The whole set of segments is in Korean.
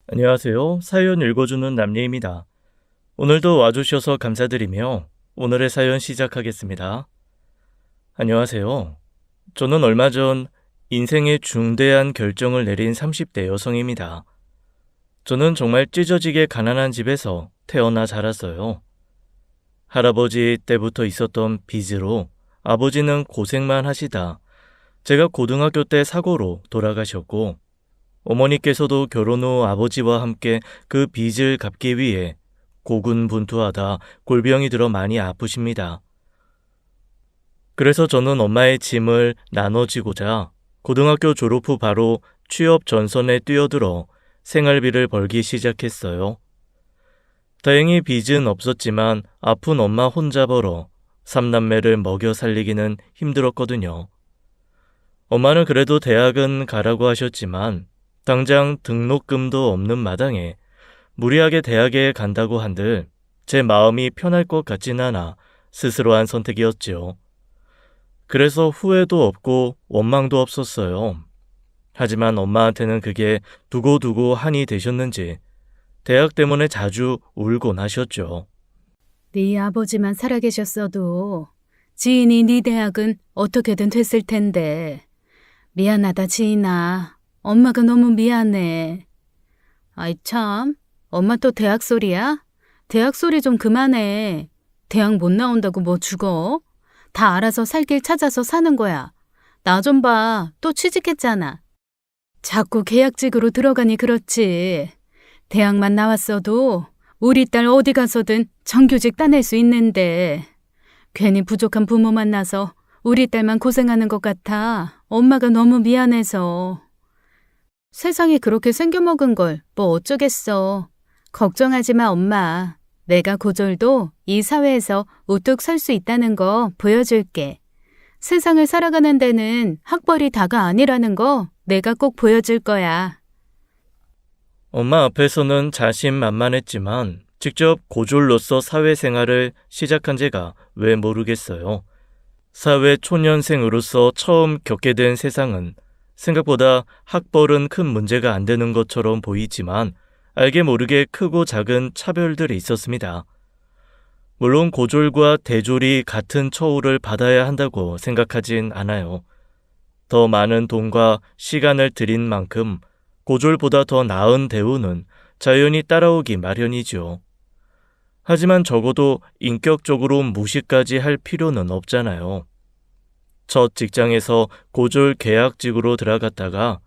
안녕하세요. 사연 읽어주는 남예입니다. 오늘도 와주셔서 감사드리며 오늘의 사연 시작하겠습니다. 안녕하세요. 저는 얼마 전 인생의 중대한 결정을 내린 30대 여성입니다. 저는 정말 찢어지게 가난한 집에서 태어나 자랐어요. 할아버지 때부터 있었던 빚으로 아버지는 고생만 하시다 제가 고등학교 때 사고로 돌아가셨고, 어머니께서도 결혼 후 아버지와 함께 그 빚을 갚기 위해 고군분투하다 골병이 들어 많이 아프십니다. 그래서 저는 엄마의 짐을 나눠지고자 고등학교 졸업 후 바로 취업 전선에 뛰어들어 생활비를 벌기 시작했어요. 다행히 빚은 없었지만 아픈 엄마 혼자 벌어 3남매를 먹여 살리기는 힘들었거든요. 엄마는 그래도 대학은 가라고 하셨지만 당장 등록금도 없는 마당에 무리하게 대학에 간다고 한들 제 마음이 편할 것 같진 않아 스스로 한 선택이었지요. 그래서 후회도 없고 원망도 없었어요. 하지만 엄마한테는 그게 두고두고 한이 되셨는지 대학 때문에 자주 울곤 하셨죠. 네 아버지만 살아계셨어도 지인이 네 대학은 어떻게든 됐을 텐데. 미안하다 지인아. 엄마가 너무 미안해. 아이 참, 엄마 또 대학 소리야? 대학 소리 좀 그만해. 대학 못 나온다고 뭐 죽어? 다 알아서 살 길 찾아서 사는 거야. 나 좀 봐. 또 취직했잖아. 자꾸 계약직으로 들어가니 그렇지. 대학만 나왔어도 우리 딸 어디 가서든 정규직 따낼 수 있는데 괜히 부족한 부모 만나서 우리 딸만 고생하는 것 같아. 엄마가 너무 미안해서. 세상이 그렇게 생겨먹은 걸 뭐 어쩌겠어. 걱정하지 마 엄마. 내가 고졸도 이 사회에서 우뚝 설 수 있다는 거 보여줄게. 세상을 살아가는 데는 학벌이 다가 아니라는 거 내가 꼭 보여줄 거야. 엄마 앞에서는 자신만만했지만 직접 고졸로서 사회생활을 시작한 제가 왜 모르겠어요. 사회 초년생으로서 처음 겪게 된 세상은 생각보다 학벌은 큰 문제가 안 되는 것처럼 보이지만 알게 모르게 크고 작은 차별들이 있었습니다. 물론 고졸과 대졸이 같은 처우를 받아야 한다고 생각하진 않아요. 더 많은 돈과 시간을 들인 만큼 고졸보다 더 나은 대우는 자연히 따라오기 마련이죠. 하지만 적어도 인격적으로 무시까지 할 필요는 없잖아요. 첫 직장에서 고졸 계약직으로 들어갔다가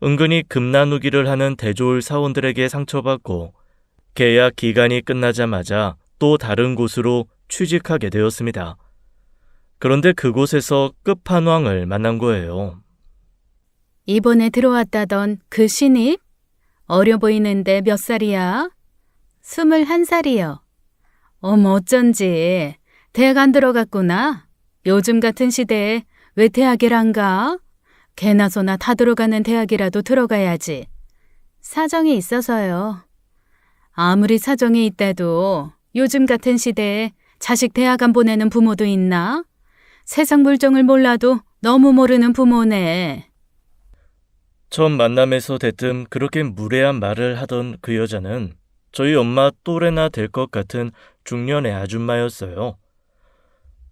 은근히 금 나누기를 하는 대졸 사원들에게 상처받고 계약 기간이 끝나자마자 또 다른 곳으로 취직하게 되었습니다. 그런데 그곳에서 끝판왕을 만난 거예요. 이번에 들어왔다던 그 신입? 어려 보이는데 몇 살이야? 21살이요. 어머 어쩐지 대학 안 들어갔구나. 요즘 같은 시대에 왜 대학을 안 가? 개나 소나 다 들어가는 대학이라도 들어가야지. 사정이 있어서요. 아무리 사정이 있다도 요즘 같은 시대에 자식 대학 안 보내는 부모도 있나? 세상 물정을 몰라도 너무 모르는 부모네. 처음 만남에서 대뜸 그렇게 무례한 말을 하던 그 여자는 저희 엄마 또래나 될 것 같은 중년의 아줌마였어요.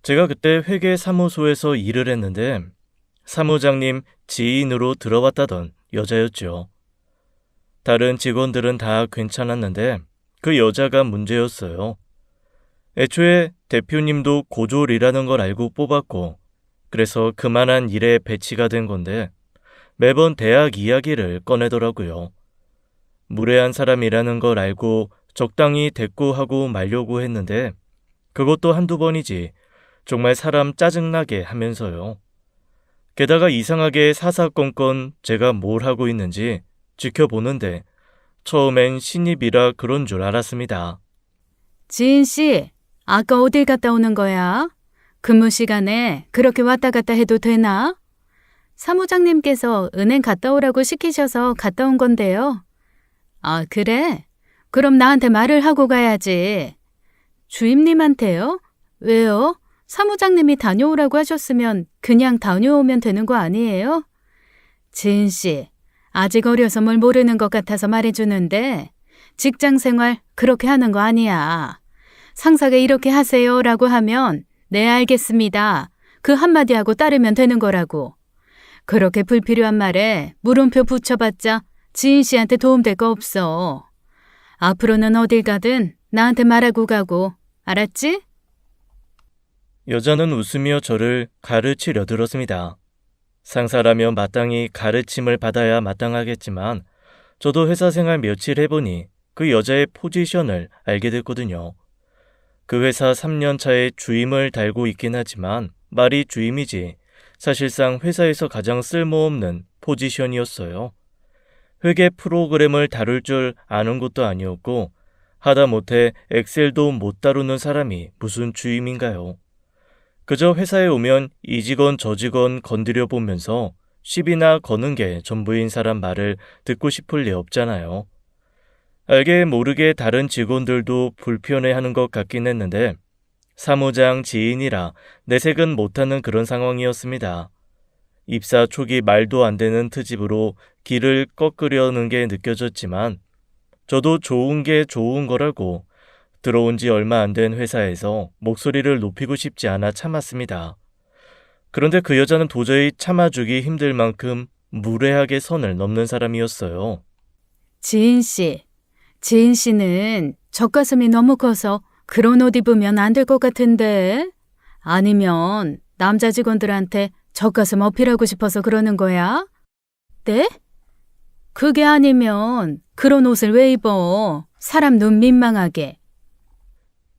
제가 그때 회계사무소에서 일을 했는데 사무장님 지인으로 들어왔다던 여자였죠. 다른 직원들은 다 괜찮았는데 그 여자가 문제였어요. 애초에 대표님도 고졸이라는 걸 알고 뽑았고 그래서 그만한 일에 배치가 된 건데 매번 대학 이야기를 꺼내더라고요. 무례한 사람이라는 걸 알고 적당히 대꾸하고 말려고 했는데 그것도 한두 번이지 정말 사람 짜증나게 하면서요. 게다가 이상하게 사사건건 제가 뭘 하고 있는지 지켜보는데 처음엔 신입이라 그런 줄 알았습니다. 지인 씨, 아까 어딜 갔다 오는 거야? 근무 시간에 그렇게 왔다 갔다 해도 되나? 사무장님께서 은행 갔다 오라고 시키셔서 갔다 온 건데요. 아, 그래? 그럼 나한테 말을 하고 가야지. 주임님한테요? 왜요? 사무장님이 다녀오라고 하셨으면 그냥 다녀오면 되는 거 아니에요? 지은 씨, 아직 어려서 뭘 모르는 것 같아서 말해주는데 직장 생활 그렇게 하는 거 아니야. 상사가 이렇게 하세요라고 하면 네 알겠습니다. 그 한마디 하고 따르면 되는 거라고. 그렇게 불필요한 말에 물음표 붙여봤자 지인 씨한테 도움될 거 없어. 앞으로는 어딜 가든 나한테 말하고 가고. 알았지? 여자는 웃으며 저를 가르치려 들었습니다. 상사라면 마땅히 가르침을 받아야 마땅하겠지만 저도 회사 생활 며칠 해보니 그 여자의 포지션을 알게 됐거든요. 그 회사 3년 차에 주임을 달고 있긴 하지만 말이 주임이지 사실상 회사에서 가장 쓸모없는 포지션이었어요. 회계 프로그램을 다룰 줄 아는 것도 아니었고 하다못해 엑셀도 못 다루는 사람이 무슨 주임인가요? 그저 회사에 오면 이 직원 저 직원 건드려 보면서 시비나 거는 게 전부인 사람 말을 듣고 싶을 리 없잖아요. 알게 모르게 다른 직원들도 불편해하는 것 같긴 했는데 사무장 지인이라 내색은 못하는 그런 상황이었습니다. 입사 초기 말도 안 되는 트집으로 길을 꺾으려는 게 느껴졌지만 저도 좋은 게 좋은 거라고 들어온 지 얼마 안 된 회사에서 목소리를 높이고 싶지 않아 참았습니다. 그런데 그 여자는 도저히 참아주기 힘들 만큼 무례하게 선을 넘는 사람이었어요. 지인 씨. 지인 씨는 젖가슴이 너무 커서 그런 옷 입으면 안 될 것 같은데. 아니면 남자 직원들한테 젖가슴 어필하고 싶어서 그러는 거야? 네? 그게 아니면 그런 옷을 왜 입어? 사람 눈 민망하게.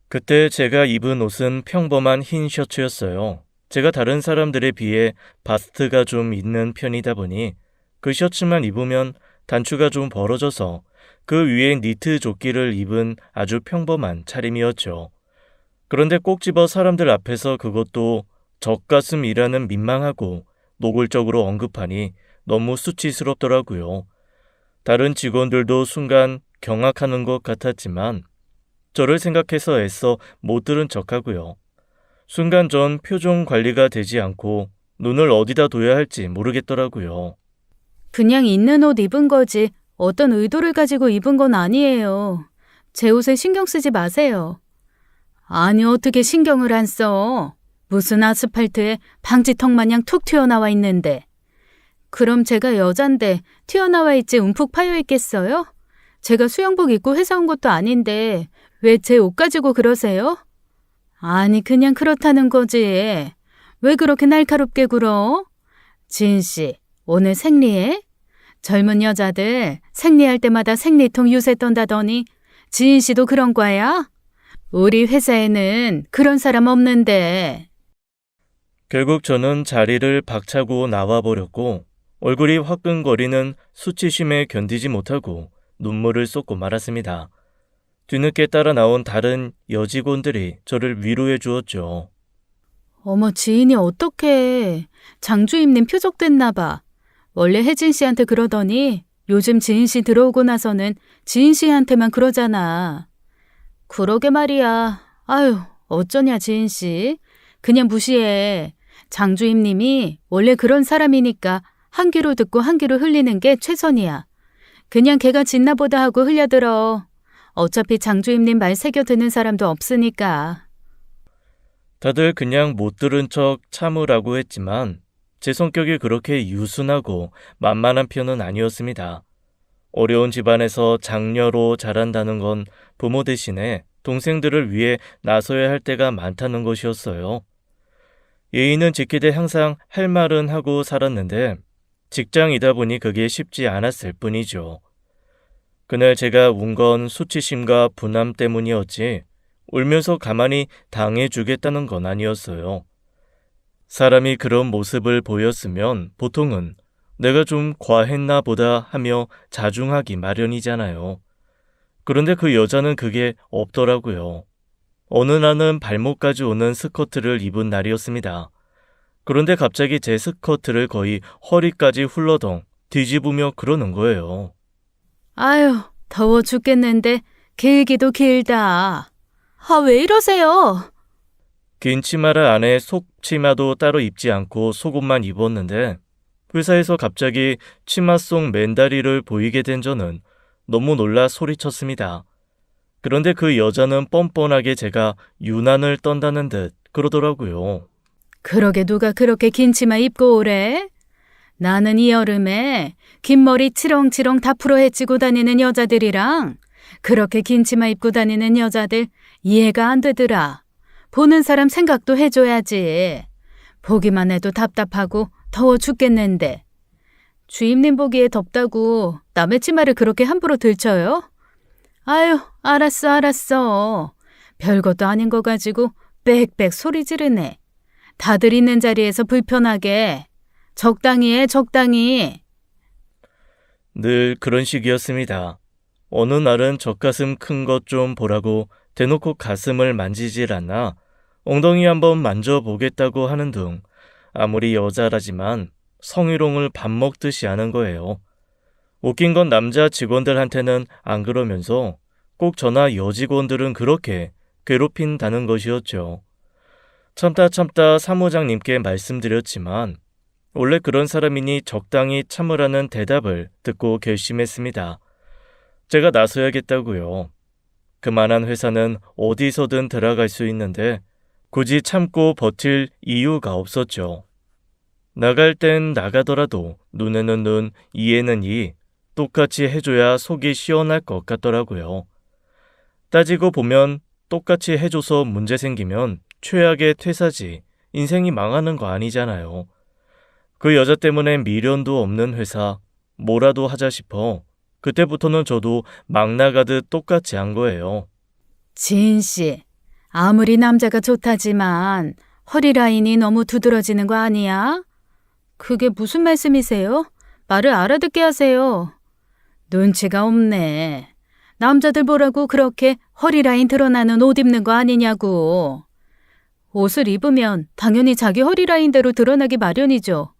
그때 제가 입은 옷은 평범한 흰 셔츠였어요. 제가 다른 사람들에 비해 바스트가 좀 있는 편이다 보니 그 셔츠만 입으면 단추가 좀 벌어져서 그 위에 니트 조끼를 입은 아주 평범한 차림이었죠. 그런데 꼭 집어 사람들 앞에서 그것도 젖가슴이라는 민망하고 노골적으로 언급하니 너무 수치스럽더라고요. 다른 직원들도 순간 경악하는 것 같았지만 저를 생각해서 애써 못 들은 척하고요. 순간 전 표정 관리가 되지 않고 눈을 어디다 둬야 할지 모르겠더라고요. 그냥 있는 옷 입은 거지 어떤 의도를 가지고 입은 건 아니에요. 제 옷에 신경 쓰지 마세요. 아니 어떻게 신경을 안 써? 무슨 아스팔트에 방지턱 마냥 툭 튀어나와 있는데. 그럼 제가 여잔데 튀어나와 있지 움푹 파여 있겠어요? 제가 수영복 입고 회사 온 것도 아닌데 왜 제 옷 가지고 그러세요? 아니 그냥 그렇다는 거지. 왜 그렇게 날카롭게 굴어? 지인 씨, 오늘 생리해? 젊은 여자들 생리할 때마다 생리통 유세 떤다더니 지인 씨도 그런 과야? 우리 회사에는 그런 사람 없는데. 결국 저는 자리를 박차고 나와버렸고 얼굴이 화끈거리는 수치심에 견디지 못하고 눈물을 쏟고 말았습니다. 뒤늦게 따라 나온 다른 여직원들이 저를 위로해 주었죠. 어머 지인이 어떡해. 장주임님 표적됐나 봐. 원래 혜진 씨한테 그러더니 요즘 지인 씨 들어오고 나서는 지인 씨한테만 그러잖아. 그러게 말이야. 아유 어쩌냐 지인 씨. 그냥 무시해. 장주임님이 원래 그런 사람이니까 한 귀로 듣고 한 귀로 흘리는 게 최선이야. 그냥 걔가 짖나보다 하고 흘려들어. 어차피 장주임님 말 새겨드는 사람도 없으니까. 다들 그냥 못 들은 척 참으라고 했지만 제 성격이 그렇게 유순하고 만만한 편은 아니었습니다. 어려운 집안에서 장녀로 자란다는 건 부모 대신에 동생들을 위해 나서야 할 때가 많다는 것이었어요. 예의는 지키되 항상 할 말은 하고 살았는데 직장이다 보니 그게 쉽지 않았을 뿐이죠. 그날 제가 운 건 수치심과 분함 때문이었지 울면서 가만히 당해주겠다는 건 아니었어요. 사람이 그런 모습을 보였으면 보통은 내가 좀 과했나 보다 하며 자중하기 마련이잖아요. 그런데 그 여자는 그게 없더라고요. 어느 날은 발목까지 오는 스커트를 입은 날이었습니다. 그런데 갑자기 제 스커트를 거의 허리까지 훌러덩 뒤집으며 그러는 거예요. 아유 더워 죽겠는데 길기도 길다. 아 왜 이러세요? 긴 치마를 안에 속치마도 따로 입지 않고 속옷만 입었는데 회사에서 갑자기 치마 속 맨다리를 보이게 된 저는 너무 놀라 소리쳤습니다. 그런데 그 여자는 뻔뻔하게 제가 유난을 떤다는 듯 그러더라고요. 그러게 누가 그렇게 긴 치마 입고 오래? 나는 이 여름에 긴 머리 치렁치렁 다 풀어 헤치고 다니는 여자들이랑 그렇게 긴 치마 입고 다니는 여자들 이해가 안 되더라. 보는 사람 생각도 해줘야지. 보기만 해도 답답하고 더워 죽겠는데. 주임님 보기에 덥다고 남의 치마를 그렇게 함부로 들쳐요? 아유, 알았어. 별것도 아닌 거 가지고 빽빽 소리 지르네. 다들 있는 자리에서 불편하게. 적당히 해, 적당히. 늘 그런 식이었습니다. 어느 날은 젖가슴 큰 것 좀 보라고 대놓고 가슴을 만지질 않나 엉덩이 한번 만져보겠다고 하는 등 아무리 여자라지만 성희롱을 밥 먹듯이 하는 거예요. 웃긴 건 남자 직원들한테는 안 그러면서 꼭 저나 여직원들은 그렇게 괴롭힌다는 것이었죠. 참다 사무장님께 말씀드렸지만 원래 그런 사람이니 적당히 참으라는 대답을 듣고 결심했습니다. 제가 나서야겠다고요. 그만한 회사는 어디서든 들어갈 수 있는데 굳이 참고 버틸 이유가 없었죠. 나갈 땐 나가더라도 눈에는 눈, 이에는 이, 똑같이 해줘야 속이 시원할 것 같더라고요. 따지고 보면 똑같이 해줘서 문제 생기면 최악의 퇴사지, 인생이 망하는 거 아니잖아요. 그 여자 때문에 미련도 없는 회사, 뭐라도 하자 싶어 그때부터는 저도 막 나가듯 똑같이 한 거예요. 지인 씨, 아무리 남자가 좋다지만 허리 라인이 너무 두드러지는 거 아니야? 그게 무슨 말씀이세요? 말을 알아듣게 하세요. 눈치가 없네. 남자들 보라고 그렇게 허리 라인 드러나는 옷 입는 거 아니냐고. 옷을 입으면 당연히 자기 허리 라인대로 드러나기 마련이죠.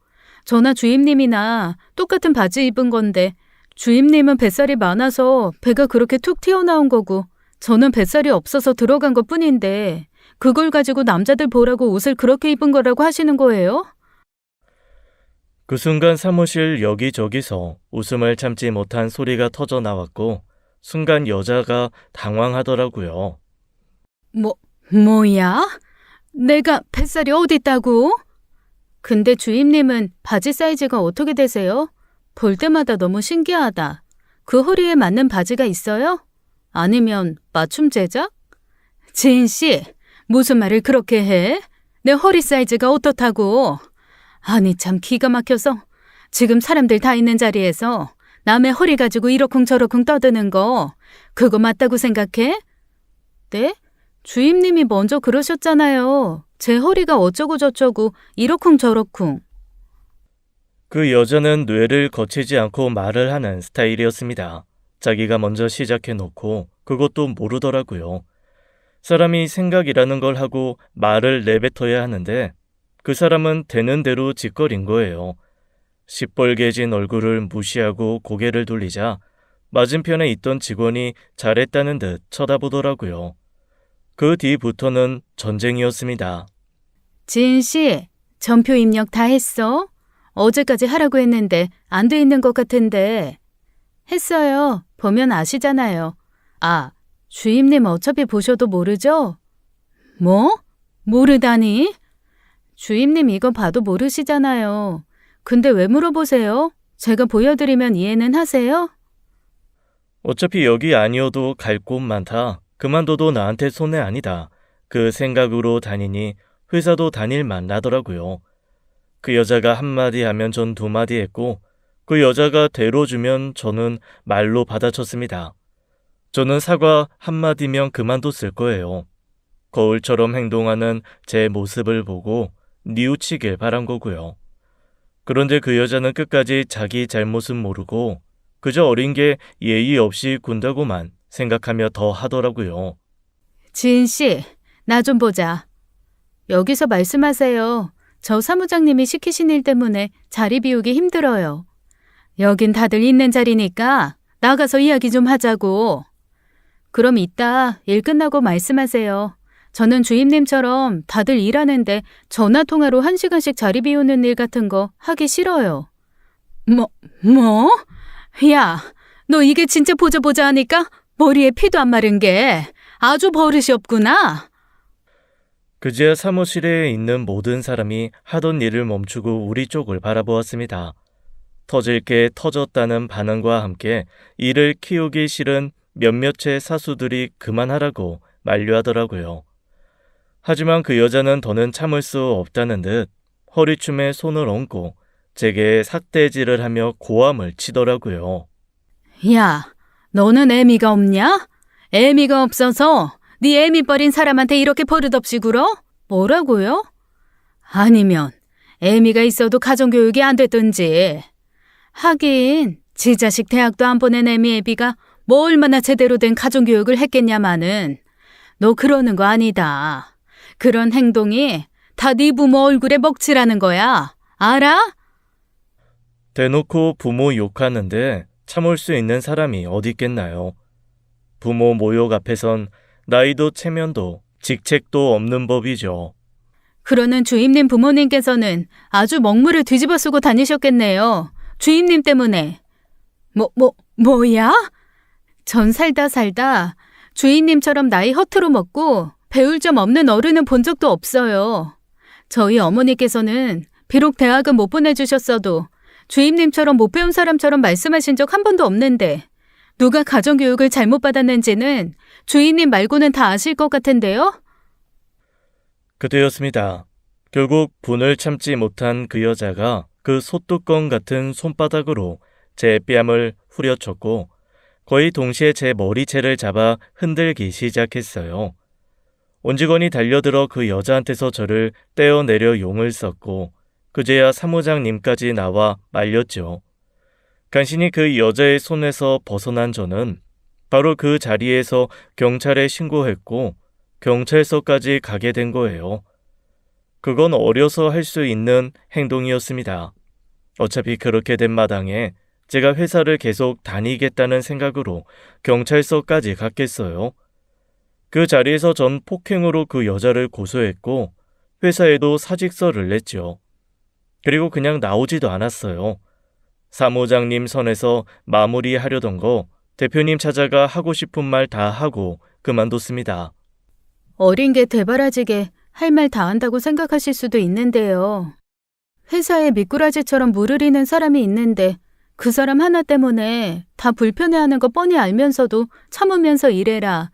저나 주임님이나 똑같은 바지 입은 건데 주임님은 뱃살이 많아서 배가 그렇게 툭 튀어나온 거고 저는 뱃살이 없어서 들어간 것 뿐인데 그걸 가지고 남자들 보라고 옷을 그렇게 입은 거라고 하시는 거예요? 그 순간 사무실 여기저기서 웃음을 참지 못한 소리가 터져 나왔고 순간 여자가 당황하더라고요. 뭐야? 내가 뱃살이 어디 있다고? 근데 주임님은 바지 사이즈가 어떻게 되세요? 볼 때마다 너무 신기하다. 그 허리에 맞는 바지가 있어요? 아니면 맞춤 제작? 지인 씨, 무슨 말을 그렇게 해? 내 허리 사이즈가 어떻다고? 아니 참 기가 막혀서 지금 사람들 다 있는 자리에서 남의 허리 가지고 이러쿵저러쿵 떠드는 거 그거 맞다고 생각해? 네? 주임님이 먼저 그러셨잖아요. 제 허리가 어쩌고 저쩌고 이러쿵저러쿵. 그 여자는 뇌를 거치지 않고 말을 하는 스타일이었습니다. 자기가 먼저 시작해놓고 그것도 모르더라고요. 사람이 생각이라는 걸 하고 말을 내뱉어야 하는데 그 사람은 되는 대로 짓거린 거예요. 시뻘개진 얼굴을 무시하고 고개를 돌리자 맞은편에 있던 직원이 잘했다는 듯 쳐다보더라고요. 그 뒤부터는 전쟁이었습니다. 지인 씨, 전표 입력 다 했어? 어제까지 하라고 했는데 안 돼 있는 것 같은데. 했어요. 보면 아시잖아요. 아, 주임님 어차피 보셔도 모르죠? 뭐? 모르다니? 주임님 이거 봐도 모르시잖아요. 근데 왜 물어보세요? 제가 보여드리면 이해는 하세요? 어차피 여기 아니어도 갈 곳 많다. 그만둬도 나한테 손해 아니다. 그 생각으로 다니니 회사도 다닐만 나더라고요. 그 여자가 한마디 하면 전 두마디 했고 그 여자가 대로 주면 저는 말로 받아쳤습니다. 저는 사과 한마디면 그만뒀을 거예요. 거울처럼 행동하는 제 모습을 보고 뉘우치길 바란 거고요. 그런데 그 여자는 끝까지 자기 잘못은 모르고 그저 어린 게 예의 없이 군다고만 생각하며 더 하더라고요. 지인 씨, 나 좀 보자. 여기서 말씀하세요. 저 사무장님이 시키신 일 때문에 자리 비우기 힘들어요. 여긴 다들 있는 자리니까 나가서 이야기 좀 하자고. 그럼 이따 일 끝나고 말씀하세요. 저는 주임님처럼 다들 일하는데 전화통화로 1시간씩 자리 비우는 일 같은 거 하기 싫어요. 뭐, 뭐? 야, 너 이게 진짜 보자 하니까 머리에 피도 안 마른 게 아주 버릇이 없구나. 그제야 사무실에 있는 모든 사람이 하던 일을 멈추고 우리 쪽을 바라보았습니다. 터질 게 터졌다는 반응과 함께 이를 키우기 싫은 몇몇의 사수들이 그만하라고 만류하더라고요. 하지만 그 여자는 더는 참을 수 없다는 듯 허리춤에 손을 얹고 제게 삭대질을 하며 고함을 치더라고요. 야, 너는 애미가 없냐? 애미가 없어서 네 애미 버린 사람한테 이렇게 버릇없이 굴어? 뭐라고요? 아니면 애미가 있어도 가정교육이 안 됐든지. 하긴 지 자식 대학도 안 보낸 애미 애비가 뭐 얼마나 제대로 된 가정교육을 했겠냐마는. 너 그러는 거 아니다. 그런 행동이 다 네 부모 얼굴에 먹칠하는 거야. 알아? 대놓고 부모 욕하는데 참을 수 있는 사람이 어디 있겠나요? 부모 모욕 앞에선 나이도 체면도 직책도 없는 법이죠. 그러는 주임님 부모님께서는 아주 먹물을 뒤집어 쓰고 다니셨겠네요. 주임님 때문에. 뭐야? 전 살다 주임님처럼 나이 허투루 먹고 배울 점 없는 어른은 본 적도 없어요. 저희 어머니께서는 비록 대학은 못 보내주셨어도 주임님처럼 못 배운 사람처럼 말씀하신 적 한 번도 없는데 누가 가정교육을 잘못 받았는지는 주임님 말고는 다 아실 것 같은데요? 그때였습니다. 결국 분을 참지 못한 그 여자가 그 소뚜껑 같은 손바닥으로 제 뺨을 후려쳤고 거의 동시에 제 머리채를 잡아 흔들기 시작했어요. 온직원이 달려들어 그 여자한테서 저를 떼어내려 용을 썼고 그제야 사무장님까지 나와 말렸죠. 간신히 그 여자의 손에서 벗어난 저는 바로 그 자리에서 경찰에 신고했고 경찰서까지 가게 된 거예요. 그건 어려서 할 수 있는 행동이었습니다. 어차피 그렇게 된 마당에 제가 회사를 계속 다니겠다는 생각으로 경찰서까지 갔겠어요. 그 자리에서 전 폭행으로 그 여자를 고소했고 회사에도 사직서를 냈죠. 그리고 그냥 나오지도 않았어요. 사무장님 선에서 마무리하려던 거 대표님 찾아가 하고 싶은 말 다 하고 그만뒀습니다. 어린 게 되바라지게 할 말 다 한다고 생각하실 수도 있는데요. 회사에 미꾸라지처럼 물을 이는 사람이 있는데 그 사람 하나 때문에 다 불편해하는 거 뻔히 알면서도 참으면서 일해라.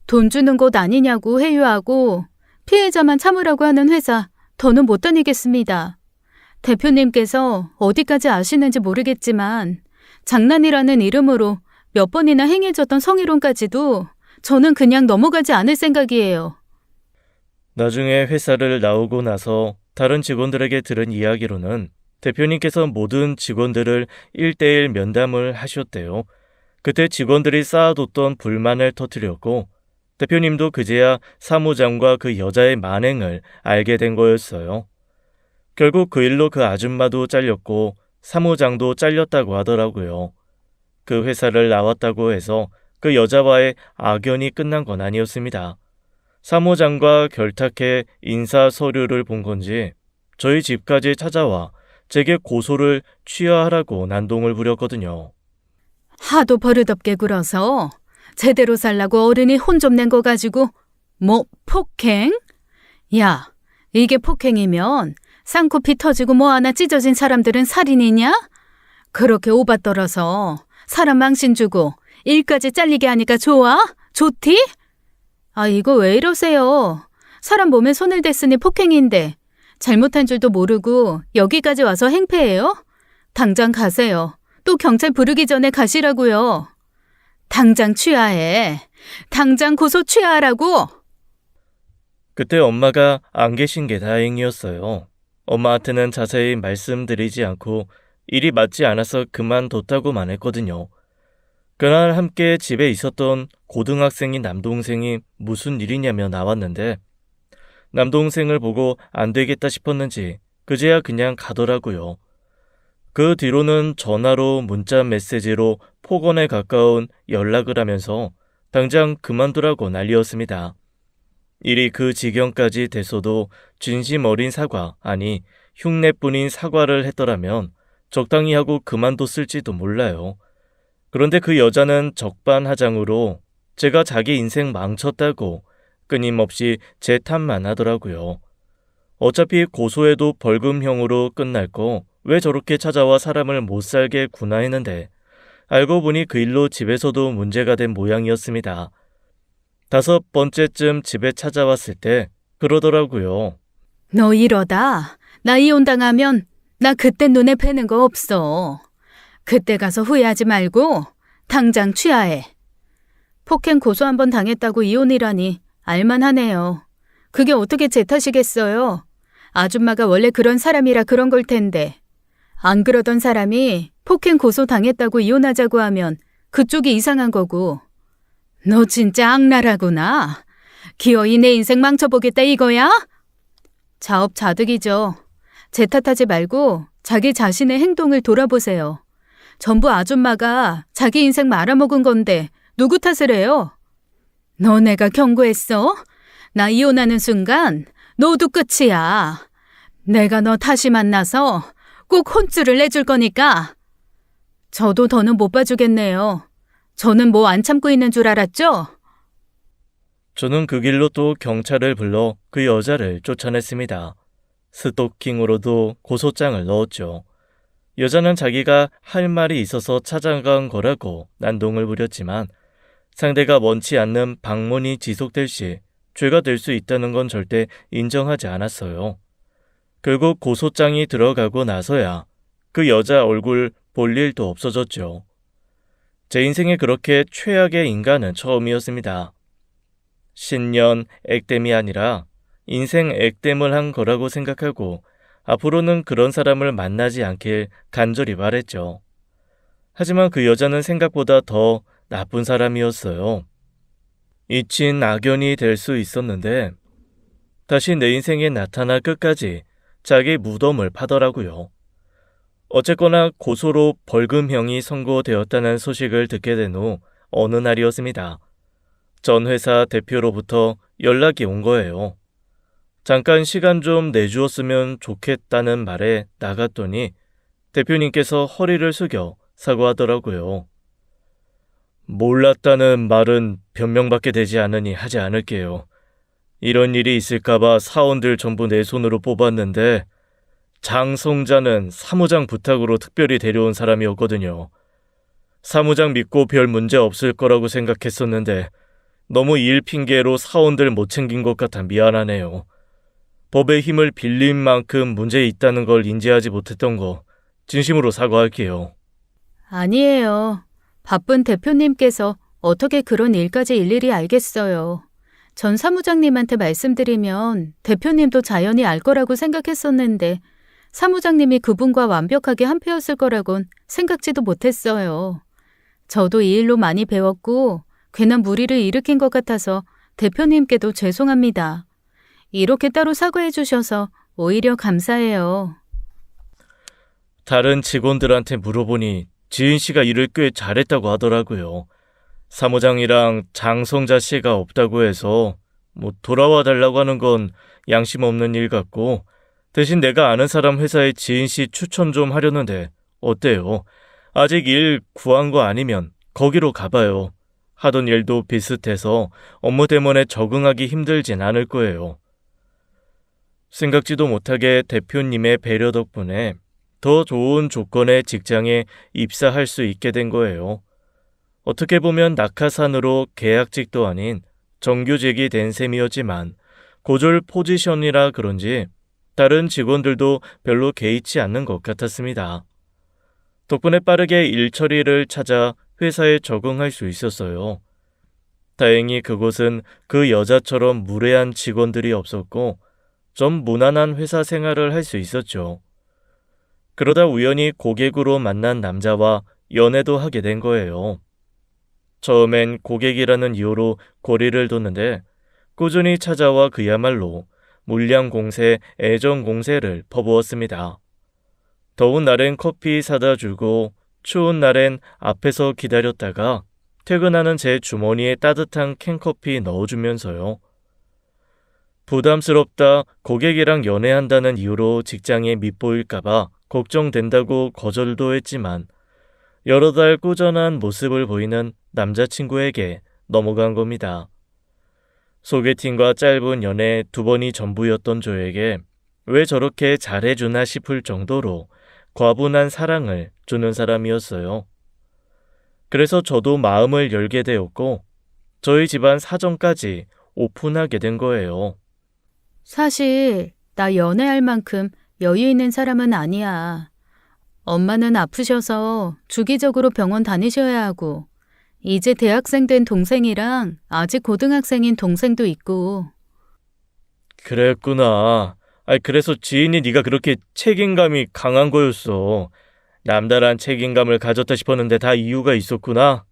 돈 주는 곳 아니냐고 회유하고 피해자만 참으라고 하는 회사 더는 못 다니겠습니다. 대표님께서 어디까지 아시는지 모르겠지만 장난이라는 이름으로 몇 번이나 행해졌던 성희롱까지도 저는 그냥 넘어가지 않을 생각이에요. 나중에 회사를 나오고 나서 다른 직원들에게 들은 이야기로는 대표님께서 모든 직원들을 1대1 면담을 하셨대요. 그때 직원들이 쌓아뒀던 불만을 터뜨렸고 대표님도 그제야 사무장과 그 여자의 만행을 알게 된 거였어요. 결국 그 일로 그 아줌마도 잘렸고 사무장도 잘렸다고 하더라고요. 그 회사를 나왔다고 해서 그 여자와의 악연이 끝난 건 아니었습니다. 사무장과 결탁해 인사 서류를 본 건지 저희 집까지 찾아와 제게 고소를 취하하라고 난동을 부렸거든요. 하도 버릇없게 굴어서 제대로 살라고 어른이 혼 좀 낸 거 가지고 뭐 폭행? 야, 이게 폭행이면 쌍코피 터지고 뭐 하나 찢어진 사람들은 살인이냐? 그렇게 오바 떨어서 사람 망신 주고 일까지 잘리게 하니까 좋아? 좋디? 아, 이거 왜 이러세요? 사람 몸에 손을 댔으니 폭행인데 잘못한 줄도 모르고 여기까지 와서 행패해요? 당장 가세요. 또 경찰 부르기 전에 가시라고요. 당장 취하해. 당장 고소 취하하라고. 그때 엄마가 안 계신 게 다행이었어요. 엄마한테는 자세히 말씀드리지 않고 일이 맞지 않아서 그만뒀다고만 했거든요. 그날 함께 집에 있었던 고등학생인 남동생이 무슨 일이냐며 나왔는데 남동생을 보고 안 되겠다 싶었는지 그제야 그냥 가더라고요. 그 뒤로는 전화로 문자 메시지로 폭언에 가까운 연락을 하면서 당장 그만두라고 난리였습니다. 일이 그 지경까지 됐어도 진심 어린 사과, 아니 흉내뿐인 사과를 했더라면 적당히 하고 그만뒀을지도 몰라요. 그런데 그 여자는 적반하장으로 제가 자기 인생 망쳤다고 끊임없이 제 탓만 하더라고요. 어차피 고소해도 벌금형으로 끝날 거 왜 저렇게 찾아와 사람을 못 살게 구나했는데 알고 보니 그 일로 집에서도 문제가 된 모양이었습니다. 5번째쯤 집에 찾아왔을 때 그러더라고요. 너 이러다 나 이혼당하면 나 그때 눈에 뵈는 거 없어. 그때 가서 후회하지 말고 당장 취하해. 폭행 고소 한 번 당했다고 이혼이라니 알만하네요. 그게 어떻게 제 탓이겠어요. 아줌마가 원래 그런 사람이라 그런 걸 텐데. 안 그러던 사람이 폭행 고소 당했다고 이혼하자고 하면 그쪽이 이상한 거고. 너 진짜 악랄하구나. 기어이 내 인생 망쳐보겠다 이거야? 자업자득이죠. 제 탓하지 말고 자기 자신의 행동을 돌아보세요. 전부 아줌마가 자기 인생 말아먹은 건데 누구 탓을 해요? 너네가 경고했어? 나 이혼하는 순간 너도 끝이야. 내가 너 다시 만나서 꼭 혼쭐을 내줄 거니까. 저도 더는 못 봐주겠네요. 저는 뭐 안 참고 있는 줄 알았죠? 저는 그 길로 또 경찰을 불러 그 여자를 쫓아냈습니다. 스토킹으로도 고소장을 넣었죠. 여자는 자기가 할 말이 있어서 찾아간 거라고 난동을 부렸지만 상대가 원치 않는 방문이 지속될 시 죄가 될 수 있다는 건 절대 인정하지 않았어요. 결국 고소장이 들어가고 나서야 그 여자 얼굴 볼 일도 없어졌죠. 제 인생에 그렇게 최악의 인간은 처음이었습니다. 신년 액땜이 아니라 인생 액땜을 한 거라고 생각하고 앞으로는 그런 사람을 만나지 않길 간절히 바랬죠. 하지만 그 여자는 생각보다 더 나쁜 사람이었어요. 잊힌 악연이 될 수 있었는데 다시 내 인생에 나타나 끝까지 자기 무덤을 파더라고요. 어쨌거나 고소로 벌금형이 선고되었다는 소식을 듣게 된 후 어느 날이었습니다. 전 회사 대표로부터 연락이 온 거예요. 잠깐 시간 좀 내주었으면 좋겠다는 말에 나갔더니 대표님께서 허리를 숙여 사과하더라고요. 몰랐다는 말은 변명받게 되지 않으니 하지 않을게요. 이런 일이 있을까봐 사원들 전부 내 손으로 뽑았는데 장성자는 사무장 부탁으로 특별히 데려온 사람이었거든요. 사무장 믿고 별 문제 없을 거라고 생각했었는데 너무 일 핑계로 사원들 못 챙긴 것 같아 미안하네요. 법의 힘을 빌린 만큼 문제 있다는 걸 인지하지 못했던 거 진심으로 사과할게요. 아니에요. 바쁜 대표님께서 어떻게 그런 일까지 일일이 알겠어요. 전 사무장님한테 말씀드리면 대표님도 자연히 알 거라고 생각했었는데 사무장님이 그분과 완벽하게 한패였을 거라곤 생각지도 못했어요. 저도 이 일로 많이 배웠고 괜한 무리를 일으킨 것 같아서 대표님께도 죄송합니다. 이렇게 따로 사과해 주셔서 오히려 감사해요. 다른 직원들한테 물어보니 지은 씨가 일을 꽤 잘했다고 하더라고요. 사무장이랑 장성자 씨가 없다고 해서 돌아와 달라고 하는 건 양심 없는 일 같고 대신 내가 아는 사람 회사에 지은 씨 추천 좀 하려는데 어때요? 아직 일 구한 거 아니면 거기로 가봐요. 하던 일도 비슷해서 업무 때문에 적응하기 힘들진 않을 거예요. 생각지도 못하게 대표님의 배려 덕분에 더 좋은 조건의 직장에 입사할 수 있게 된 거예요. 어떻게 보면 낙하산으로 계약직도 아닌 정규직이 된 셈이었지만 고졸 포지션이라 그런지 다른 직원들도 별로 개의치 않는 것 같았습니다. 덕분에 빠르게 일 처리를 찾아 회사에 적응할 수 있었어요. 다행히 그곳은 그 여자처럼 무례한 직원들이 없었고 좀 무난한 회사 생활을 할 수 있었죠. 그러다 우연히 고객으로 만난 남자와 연애도 하게 된 거예요. 처음엔 고객이라는 이유로 거리를 뒀는데 꾸준히 찾아와 그야말로 물량 공세, 애정 공세를 퍼부었습니다. 더운 날엔 커피 사다 주고 추운 날엔 앞에서 기다렸다가 퇴근하는 제 주머니에 따뜻한 캔커피 넣어주면서요. 부담스럽다, 고객이랑 연애한다는 이유로 직장에 밉보일까봐 걱정된다고 거절도 했지만 여러 달 꾸준한 모습을 보이는 남자친구에게 넘어간 겁니다. 소개팅과 짧은 연애 2번이 전부였던 저에게 왜 저렇게 잘해주나 싶을 정도로 과분한 사랑을 주는 사람이었어요. 그래서 저도 마음을 열게 되었고 저희 집안 사정까지 오픈하게 된 거예요. 사실 나 연애할 만큼 여유 있는 사람은 아니야. 엄마는 아프셔서 주기적으로 병원 다니셔야 하고 이제 대학생 된 동생이랑 아직 고등학생인 동생도 있고. 그랬구나. 그래서 지인이 네가 그렇게 책임감이 강한 거였어. 남다른 책임감을 가졌다 싶었는데 다 이유가 있었구나.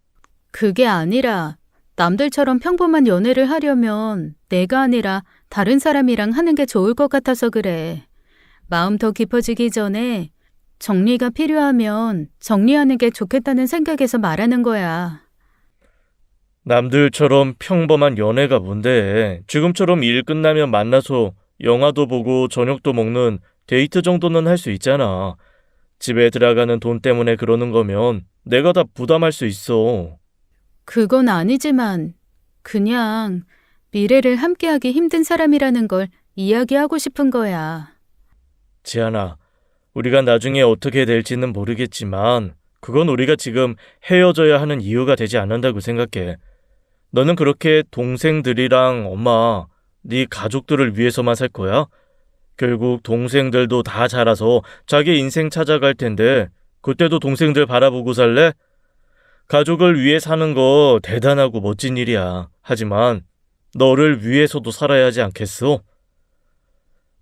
그게 아니라 남들처럼 평범한 연애를 하려면 내가 아니라 다른 사람이랑 하는 게 좋을 것 같아서 그래. 마음 더 깊어지기 전에 정리가 필요하면 정리하는 게 좋겠다는 생각에서 말하는 거야. 남들처럼 평범한 연애가 뭔데. 지금처럼 일 끝나면 만나서 영화도 보고 저녁도 먹는 데이트 정도는 할 수 있잖아. 집에 들어가는 돈 때문에 그러는 거면 내가 다 부담할 수 있어. 그건 아니지만 그냥 미래를 함께하기 힘든 사람이라는 걸 이야기하고 싶은 거야. 지안아, 우리가 나중에 어떻게 될지는 모르겠지만 그건 우리가 지금 헤어져야 하는 이유가 되지 않는다고 생각해. 너는 그렇게 동생들이랑 엄마, 네 가족들을 위해서만 살 거야? 결국 동생들도 다 자라서 자기 인생 찾아갈 텐데 그때도 동생들 바라보고 살래? 가족을 위해 사는 거 대단하고 멋진 일이야. 하지만 너를 위해서도 살아야 하지 않겠어?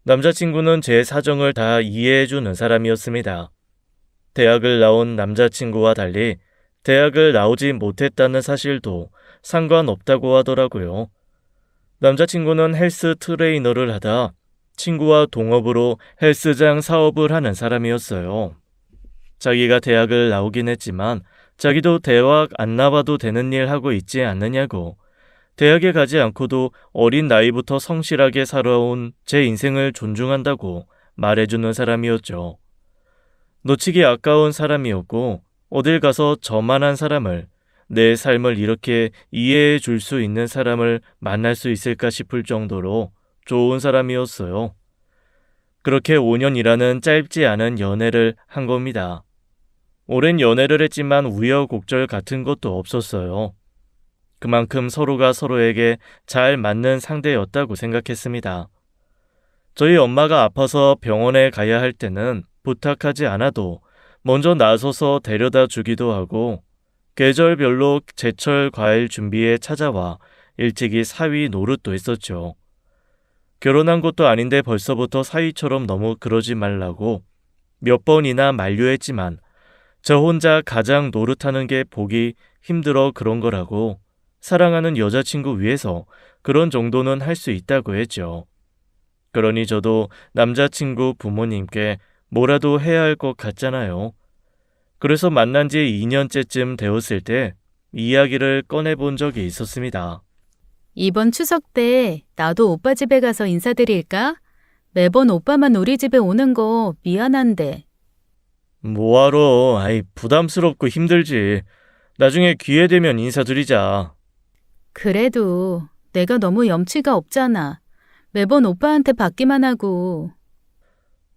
남자친구는 제 사정을 다 이해해주는 사람이었습니다. 대학을 나온 남자친구와 달리 대학을 나오지 못했다는 사실도 상관없다고 하더라고요. 남자친구는 헬스 트레이너를 하다 친구와 동업으로 헬스장 사업을 하는 사람이었어요. 자기가 대학을 나오긴 했지만 자기도 대학 안 나와도 되는 일 하고 있지 않느냐고, 대학에 가지 않고도 어린 나이부터 성실하게 살아온 제 인생을 존중한다고 말해주는 사람이었죠. 놓치기 아까운 사람이었고 어딜 가서 저만한 사람을, 내 삶을 이렇게 이해해 줄 수 있는 사람을 만날 수 있을까 싶을 정도로 좋은 사람이었어요. 그렇게 5년이라는 짧지 않은 연애를 한 겁니다. 오랜 연애를 했지만 우여곡절 같은 것도 없었어요. 그만큼 서로가 서로에게 잘 맞는 상대였다고 생각했습니다. 저희 엄마가 아파서 병원에 가야 할 때는 부탁하지 않아도 먼저 나서서 데려다 주기도 하고, 계절별로 제철 과일 준비에 찾아와 일찍이 사위 노릇도 했었죠. 결혼한 것도 아닌데 벌써부터 사위처럼 너무 그러지 말라고 몇 번이나 만류했지만 저 혼자 가장 노릇하는 게 보기 힘들어 그런 거라고, 사랑하는 여자친구 위해서 그런 정도는 할 수 있다고 했죠. 그러니 저도 남자친구 부모님께 뭐라도 해야 할 것 같잖아요. 그래서 만난 지 2년째쯤 되었을 때 이야기를 꺼내본 적이 있었습니다. 이번 추석 때 나도 오빠 집에 가서 인사드릴까? 매번 오빠만 우리 집에 오는 거 미안한데. 뭐하러, 부담스럽고 힘들지. 나중에 기회 되면 인사드리자. 그래도 내가 너무 염치가 없잖아. 매번 오빠한테 받기만 하고.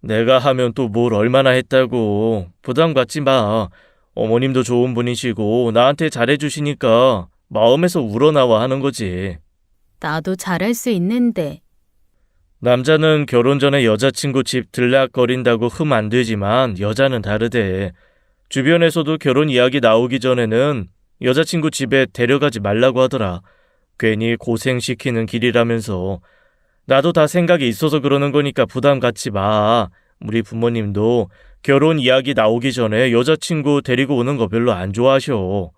내가 하면 또 뭘 얼마나 했다고. 부담 갖지 마. 어머님도 좋은 분이시고 나한테 잘해주시니까 마음에서 우러나와 하는 거지. 나도 잘할 수 있는데. 남자는 결혼 전에 여자친구 집 들락거린다고 흠 안 되지만 여자는 다르대. 주변에서도 결혼 이야기 나오기 전에는 여자친구 집에 데려가지 말라고 하더라. 괜히 고생시키는 길이라면서. 나도 다 생각이 있어서 그러는 거니까 부담 갖지 마. 우리 부모님도 결혼 이야기 나오기 전에 여자친구 데리고 오는 거 별로 안 좋아하셔.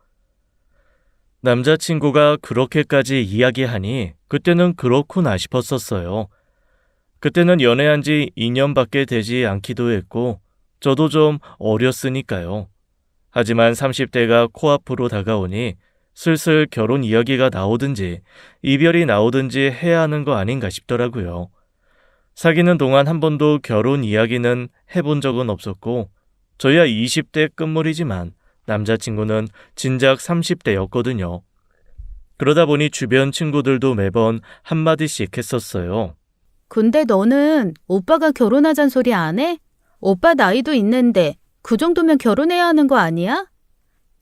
남자친구가 그렇게까지 이야기하니 그때는 그렇구나 싶었었어요. 그때는 연애한 지 2년밖에 되지 않기도 했고 저도 좀 어렸으니까요. 하지만 30대가 코앞으로 다가오니 슬슬 결혼 이야기가 나오든지 이별이 나오든지 해야 하는 거 아닌가 싶더라고요. 사귀는 동안 한 번도 결혼 이야기는 해본 적은 없었고 저야 20대 끝물이지만 남자친구는 진작 30대였거든요. 그러다 보니 주변 친구들도 매번 한마디씩 했었어요. 근데 너는 오빠가 결혼하잔 소리 안 해? 오빠 나이도 있는데 그 정도면 결혼해야 하는 거 아니야?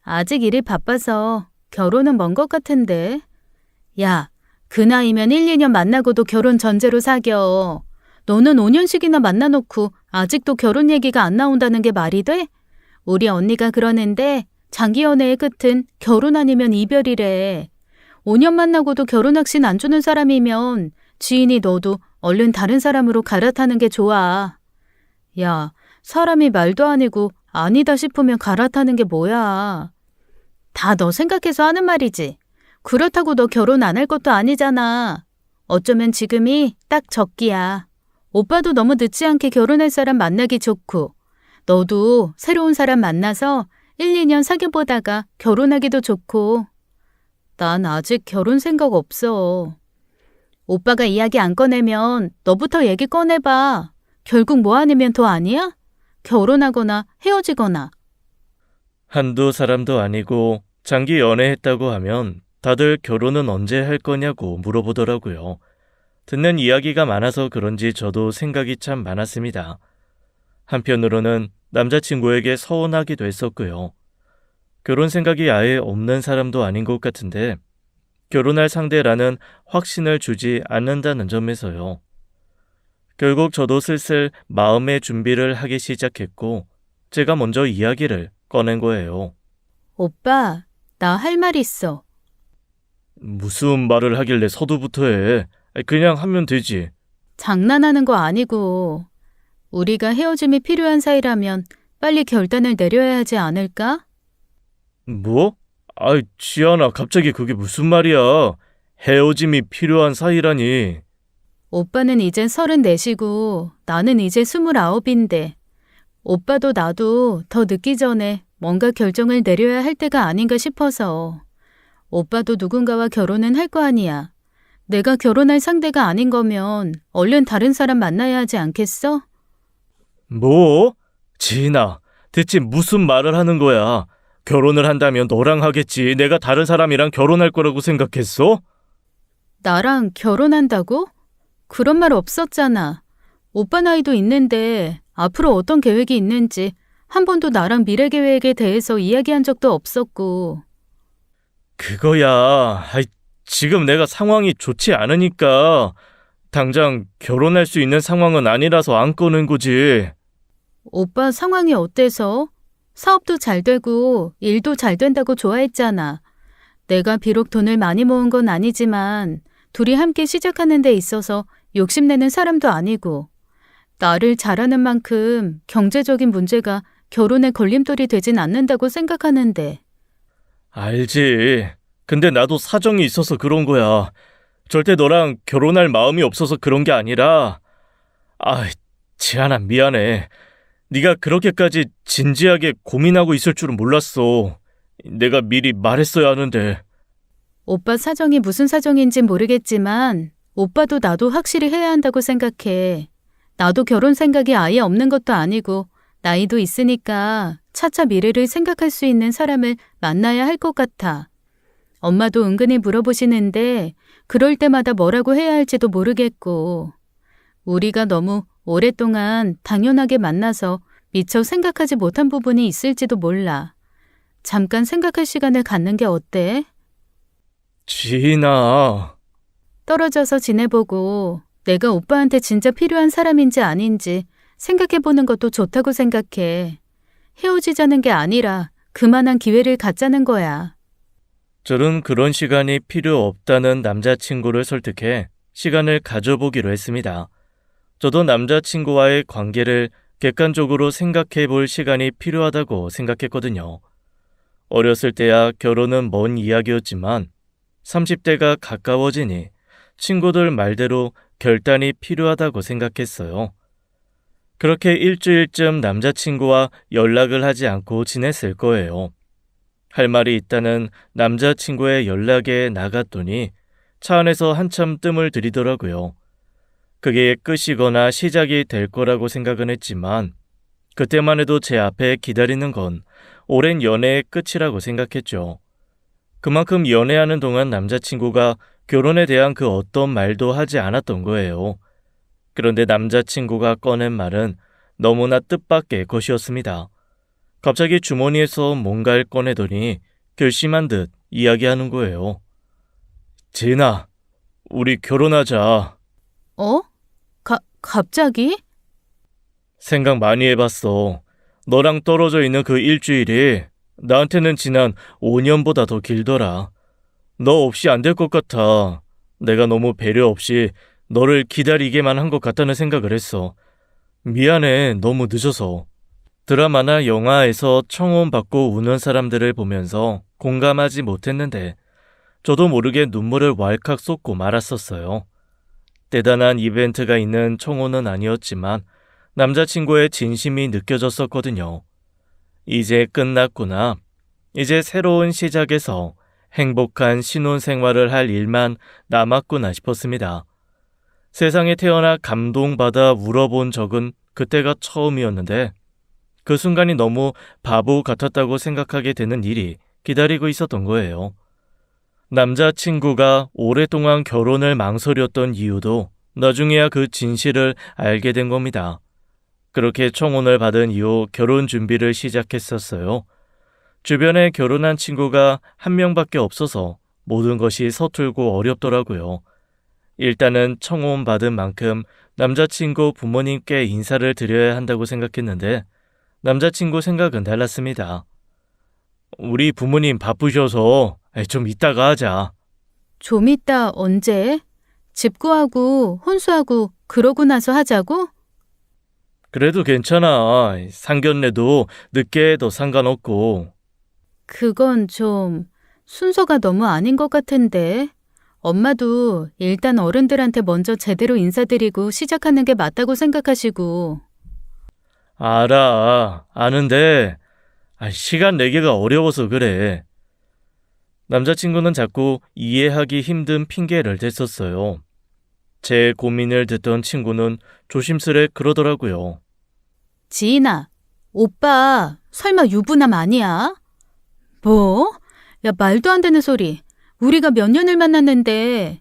아직 일이 바빠서 결혼은 먼 것 같은데. 야, 그 나이면 1, 2년 만나고도 결혼 전제로 사겨. 너는 5년씩이나 만나놓고 아직도 결혼 얘기가 안 나온다는 게 말이 돼? 우리 언니가 그러는데 장기 연애의 끝은 결혼 아니면 이별이래. 5년 만나고도 결혼 확신 안 주는 사람이면 지인이 너도 얼른 다른 사람으로 갈아타는 게 좋아. 야, 사람이 말도 아니고 아니다 싶으면 갈아타는 게 뭐야. 다 너 생각해서 하는 말이지. 그렇다고 너 결혼 안 할 것도 아니잖아. 어쩌면 지금이 딱 적기야. 오빠도 너무 늦지 않게 결혼할 사람 만나기 좋고 너도 새로운 사람 만나서 1, 2년 사귀어보다가 결혼하기도 좋고. 난 아직 결혼 생각 없어. 오빠가 이야기 안 꺼내면 너부터 얘기 꺼내봐. 결국 뭐 아니면 더 아니야? 결혼하거나 헤어지거나. 한두 사람도 아니고 장기 연애했다고 하면 다들 결혼은 언제 할 거냐고 물어보더라고요. 듣는 이야기가 많아서 그런지 저도 생각이 참 많았습니다. 한편으로는 남자친구에게 서운하기도 했었고요. 결혼 생각이 아예 없는 사람도 아닌 것 같은데 결혼할 상대라는 확신을 주지 않는다는 점에서요. 결국 저도 슬슬 마음의 준비를 하기 시작했고 제가 먼저 이야기를 꺼낸 거예요. 오빠, 나 할 말 있어. 무슨 말을 하길래 서두부터 해. 그냥 하면 되지. 장난하는 거 아니고 우리가 헤어짐이 필요한 사이라면 빨리 결단을 내려야 하지 않을까? 뭐? 아이, 지연아, 갑자기 그게 무슨 말이야. 헤어짐이 필요한 사이라니. 오빠는 이젠 34시고 나는 이제 29인데 오빠도 나도 더 늦기 전에 뭔가 결정을 내려야 할 때가 아닌가 싶어서. 오빠도 누군가와 결혼은 할 거 아니야. 내가 결혼할 상대가 아닌 거면 얼른 다른 사람 만나야 하지 않겠어? 뭐? 지인아, 대체 무슨 말을 하는 거야? 결혼을 한다면 너랑 하겠지. 내가 다른 사람이랑 결혼할 거라고 생각했어? 나랑 결혼한다고? 그런 말 없었잖아. 오빠 나이도 있는데 앞으로 어떤 계획이 있는지 한 번도 나랑 미래 계획에 대해서 이야기한 적도 없었고. 그거야. 지금 내가 상황이 좋지 않으니까 당장 결혼할 수 있는 상황은 아니라서 안 꺼낸 거지. 오빠 상황이 어때서? 사업도 잘 되고 일도 잘 된다고 좋아했잖아. 내가 비록 돈을 많이 모은 건 아니지만 둘이 함께 시작하는 데 있어서 욕심내는 사람도 아니고 나를 잘하는 만큼 경제적인 문제가 결혼에 걸림돌이 되진 않는다고 생각하는데. 알지. 근데 나도 사정이 있어서 그런 거야. 절대 너랑 결혼할 마음이 없어서 그런 게 아니라. 지안아, 미안해. 네가 그렇게까지 진지하게 고민하고 있을 줄은 몰랐어. 내가 미리 말했어야 하는데. 오빠 사정이 무슨 사정인진 모르겠지만 오빠도 나도 확실히 해야 한다고 생각해. 나도 결혼 생각이 아예 없는 것도 아니고 나이도 있으니까 차차 미래를 생각할 수 있는 사람을 만나야 할 것 같아. 엄마도 은근히 물어보시는데 그럴 때마다 뭐라고 해야 할지도 모르겠고. 우리가 너무 오랫동안 당연하게 만나서 미처 생각하지 못한 부분이 있을지도 몰라. 잠깐 생각할 시간을 갖는 게 어때? 지인아. 떨어져서 지내보고 내가 오빠한테 진짜 필요한 사람인지 아닌지 생각해보는 것도 좋다고 생각해. 헤어지자는 게 아니라 그만한 기회를 갖자는 거야. 저는 그런 시간이 필요 없다는 남자친구를 설득해 시간을 가져보기로 했습니다. 저도 남자친구와의 관계를 객관적으로 생각해 볼 시간이 필요하다고 생각했거든요. 어렸을 때야 결혼은 먼 이야기였지만 30대가 가까워지니 친구들 말대로 결단이 필요하다고 생각했어요. 그렇게 일주일쯤 남자친구와 연락을 하지 않고 지냈을 거예요. 할 말이 있다는 남자친구의 연락에 나갔더니 차 안에서 한참 뜸을 들이더라고요. 그게 끝이거나 시작이 될 거라고 생각은 했지만 그때만 해도 제 앞에 기다리는 건 오랜 연애의 끝이라고 생각했죠. 그만큼 연애하는 동안 남자친구가 결혼에 대한 그 어떤 말도 하지 않았던 거예요. 그런데 남자친구가 꺼낸 말은 너무나 뜻밖의 것이었습니다. 갑자기 주머니에서 뭔가를 꺼내더니 결심한 듯 이야기하는 거예요. 지은아, 우리 결혼하자. 어? 갑자기? 생각 많이 해봤어. 너랑 떨어져 있는 그 일주일이 나한테는 지난 5년보다 더 길더라. 너 없이 안 될 것 같아. 내가 너무 배려 없이 너를 기다리게만 한 것 같다는 생각을 했어. 미안해, 너무 늦어서. 드라마나 영화에서 청혼받고 우는 사람들을 보면서 공감하지 못했는데 저도 모르게 눈물을 왈칵 쏟고 말았었어요. 대단한 이벤트가 있는 청혼은 아니었지만 남자친구의 진심이 느껴졌었거든요. 이제 끝났구나. 이제 새로운 시작에서 행복한 신혼생활을 할 일만 남았구나 싶었습니다. 세상에 태어나 감동받아 울어본 적은 그때가 처음이었는데 그 순간이 너무 바보 같았다고 생각하게 되는 일이 기다리고 있었던 거예요. 남자친구가 오랫동안 결혼을 망설였던 이유도 나중에야 그 진실을 알게 된 겁니다. 그렇게 청혼을 받은 이후 결혼 준비를 시작했었어요. 주변에 결혼한 친구가 한 명밖에 없어서 모든 것이 서툴고 어렵더라고요. 일단은 청혼 받은 만큼 남자친구 부모님께 인사를 드려야 한다고 생각했는데 남자친구 생각은 달랐습니다. 우리 부모님 바쁘셔서 좀 이따가 하자. 좀 이따 언제? 집 구하고 혼수하고 그러고 나서 하자고? 그래도 괜찮아. 상견례도 늦게 해도 상관없고. 그건 좀 순서가 너무 아닌 것 같은데. 엄마도 일단 어른들한테 먼저 제대로 인사드리고 시작하는 게 맞다고 생각하시고. 알아. 아는데 시간 내기가 어려워서 그래. 남자친구는 자꾸 이해하기 힘든 핑계를 댔었어요. 제 고민을 듣던 친구는 조심스레 그러더라고요. 지인아, 오빠 설마 유부남 아니야? 뭐? 야, 말도 안 되는 소리. 우리가 몇 년을 만났는데.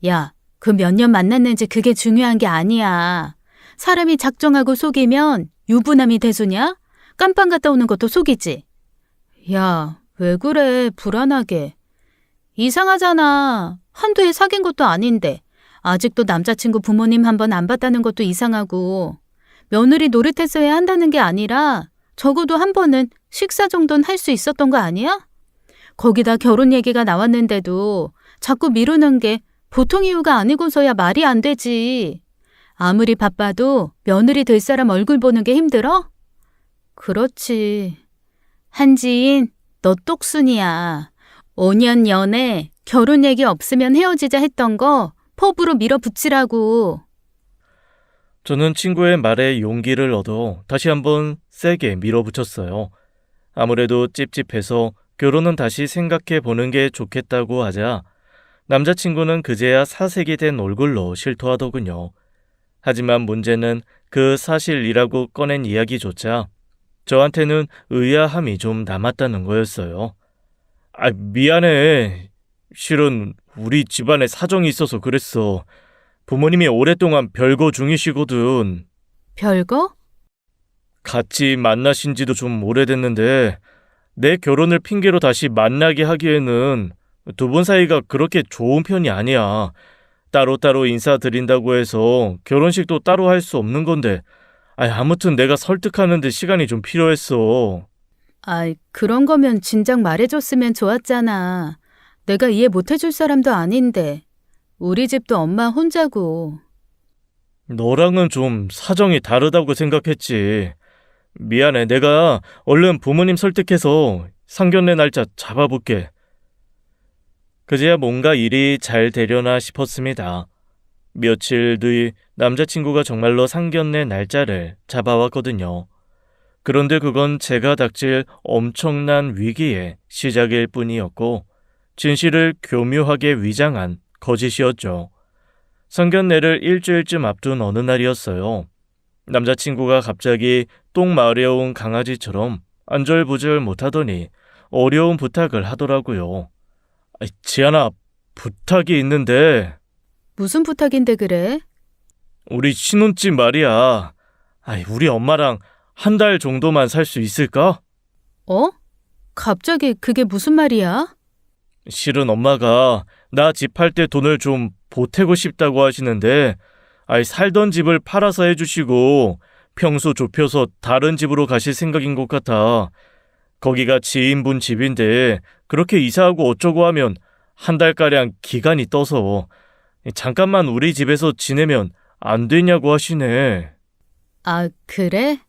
야, 그 몇 년 만났는지 그게 중요한 게 아니야. 사람이 작정하고 속이면 유부남이 대수냐? 깜빵 갔다 오는 것도 속이지. 야, 왜 그래, 불안하게. 이상하잖아. 한두 해 사귄 것도 아닌데. 아직도 남자친구 부모님 한 번 안 봤다는 것도 이상하고. 며느리 노릇했어야 한다는 게 아니라 적어도 한 번은 식사 정도는 할 수 있었던 거 아니야? 거기다 결혼 얘기가 나왔는데도 자꾸 미루는 게 보통 이유가 아니고서야 말이 안 되지. 아무리 바빠도 며느리 될 사람 얼굴 보는 게 힘들어? 그렇지. 한지인, 너 똑순이야. 5년 연애, 결혼 얘기 없으면 헤어지자 했던 거 포부로 밀어붙이라고. 저는 친구의 말에 용기를 얻어 다시 한번 세게 밀어붙였어요. 아무래도 찝찝해서 결혼은 다시 생각해 보는 게 좋겠다고 하자 남자친구는 그제야 사색이 된 얼굴로 실토하더군요. 하지만 문제는 그 사실이라고 꺼낸 이야기조차 저한테는 의아함이 좀 남았다는 거였어요. 미안해. 실은 우리 집안에 사정이 있어서 그랬어. 부모님이 오랫동안 별거 중이시거든. 별거? 같이 만나신 지도 좀 오래됐는데 내 결혼을 핑계로 다시 만나게 하기에는 두 분 사이가 그렇게 좋은 편이 아니야. 따로따로 인사드린다고 해서 결혼식도 따로 할 수 없는 건데 아무튼 내가 설득하는데 시간이 좀 필요했어. 그런 거면 진작 말해줬으면 좋았잖아. 내가 이해 못해줄 사람도 아닌데. 우리 집도 엄마 혼자고. 너랑은 좀 사정이 다르다고 생각했지. 미안해. 내가 얼른 부모님 설득해서 상견례 날짜 잡아볼게. 그제야 뭔가 일이 잘 되려나 싶었습니다. 며칠 뒤 남자친구가 정말로 상견례 날짜를 잡아왔거든요. 그런데 그건 제가 닥칠 엄청난 위기의 시작일 뿐이었고 진실을 교묘하게 위장한 거짓이었죠. 상견례를 일주일쯤 앞둔 어느 날이었어요. 남자친구가 갑자기 똥 마려운 강아지처럼 안절부절 못하더니 어려운 부탁을 하더라고요. 지안아, 부탁이 있는데 무슨 부탁인데 그래? 우리 신혼집 말이야. 우리 엄마랑 한 달 정도만 살 수 있을까? 어? 갑자기 그게 무슨 말이야? 실은 엄마가 나 집 팔 때 돈을 좀 보태고 싶다고 하시는데 살던 집을 팔아서 해주시고 평소 좁혀서 다른 집으로 가실 생각인 것 같아. 거기가 지인분 집인데 그렇게 이사하고 어쩌고 하면 한 달가량 기간이 떠서 잠깐만 우리 집에서 지내면 안 되냐고 하시네. 아, 그래?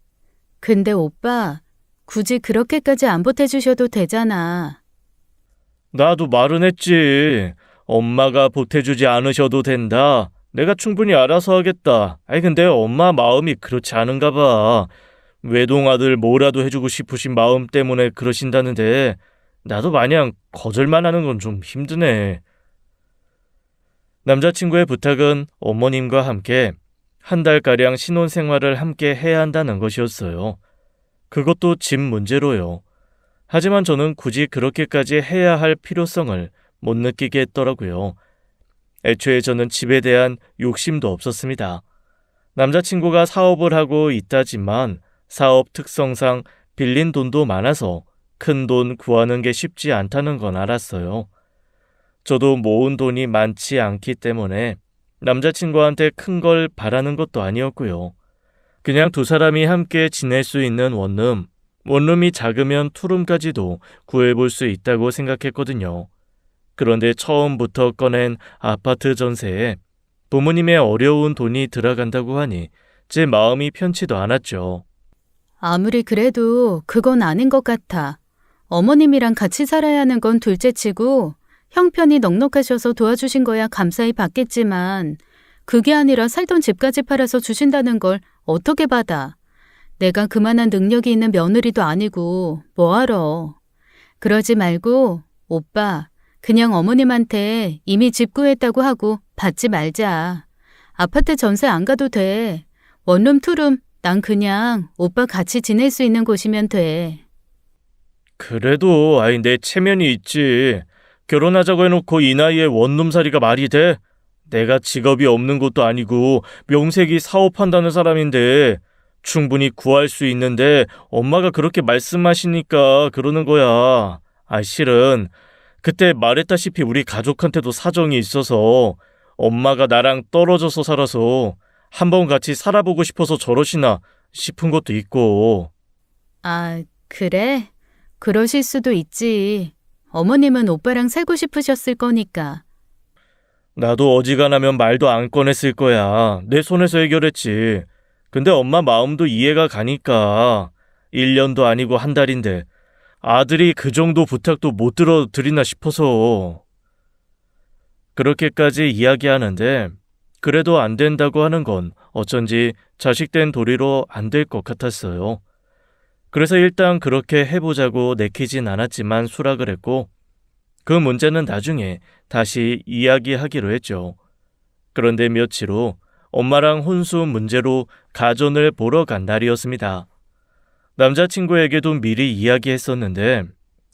근데 오빠, 굳이 그렇게까지 안 보태주셔도 되잖아. 나도 말은 했지. 엄마가 보태주지 않으셔도 된다. 내가 충분히 알아서 하겠다. 근데 엄마 마음이 그렇지 않은가 봐. 외동아들 뭐라도 해주고 싶으신 마음 때문에 그러신다는데 나도 마냥 거절만 하는 건 좀 힘드네. 남자친구의 부탁은 어머님과 함께 한 달가량 신혼생활을 함께 해야 한다는 것이었어요. 그것도 집 문제로요. 하지만 저는 굳이 그렇게까지 해야 할 필요성을 못 느끼게 했더라고요. 애초에 저는 집에 대한 욕심도 없었습니다. 남자친구가 사업을 하고 있다지만 사업 특성상 빌린 돈도 많아서 큰 돈 구하는 게 쉽지 않다는 건 알았어요. 저도 모은 돈이 많지 않기 때문에 남자친구한테 큰 걸 바라는 것도 아니었고요. 그냥 두 사람이 함께 지낼 수 있는 원룸이 작으면 투룸까지도 구해볼 수 있다고 생각했거든요. 그런데 처음부터 꺼낸 아파트 전세에 부모님의 어려운 돈이 들어간다고 하니 제 마음이 편치도 않았죠. 아무리 그래도 그건 아닌 것 같아. 어머님이랑 같이 살아야 하는 건 둘째치고 형편이 넉넉하셔서 도와주신 거야 감사히 받겠지만 그게 아니라 살던 집까지 팔아서 주신다는 걸 어떻게 받아? 내가 그만한 능력이 있는 며느리도 아니고 뭐하러. 그러지 말고 오빠 그냥 어머님한테 이미 집 구했다고 하고 받지 말자. 아파트 전세 안 가도 돼. 원룸 투룸 난 그냥 오빠 같이 지낼 수 있는 곳이면 돼. 그래도 내 체면이 있지. 결혼하자고 해놓고 이 나이에 원룸살이가 말이 돼? 내가 직업이 없는 것도 아니고 명색이 사업한다는 사람인데 충분히 구할 수 있는데 엄마가 그렇게 말씀하시니까 그러는 거야. 실은 그때 말했다시피 우리 가족한테도 사정이 있어서 엄마가 나랑 떨어져서 살아서 한번 같이 살아보고 싶어서 저러시나 싶은 것도 있고. 아, 그래? 그러실 수도 있지. 어머님은 오빠랑 살고 싶으셨을 거니까. 나도 어지간하면 말도 안 꺼냈을 거야. 내 손에서 해결했지. 근데 엄마 마음도 이해가 가니까 1년도 아니고 한 달인데 아들이 그 정도 부탁도 못 들어드리나 싶어서. 그렇게까지 이야기하는데 그래도 안 된다고 하는 건 어쩐지 자식된 도리로 안 될 것 같았어요. 그래서 일단 그렇게 해보자고 내키진 않았지만 수락을 했고 그 문제는 나중에 다시 이야기하기로 했죠. 그런데 며칠 후 엄마랑 혼수 문제로 가전을 보러 간 날이었습니다. 남자친구에게도 미리 이야기했었는데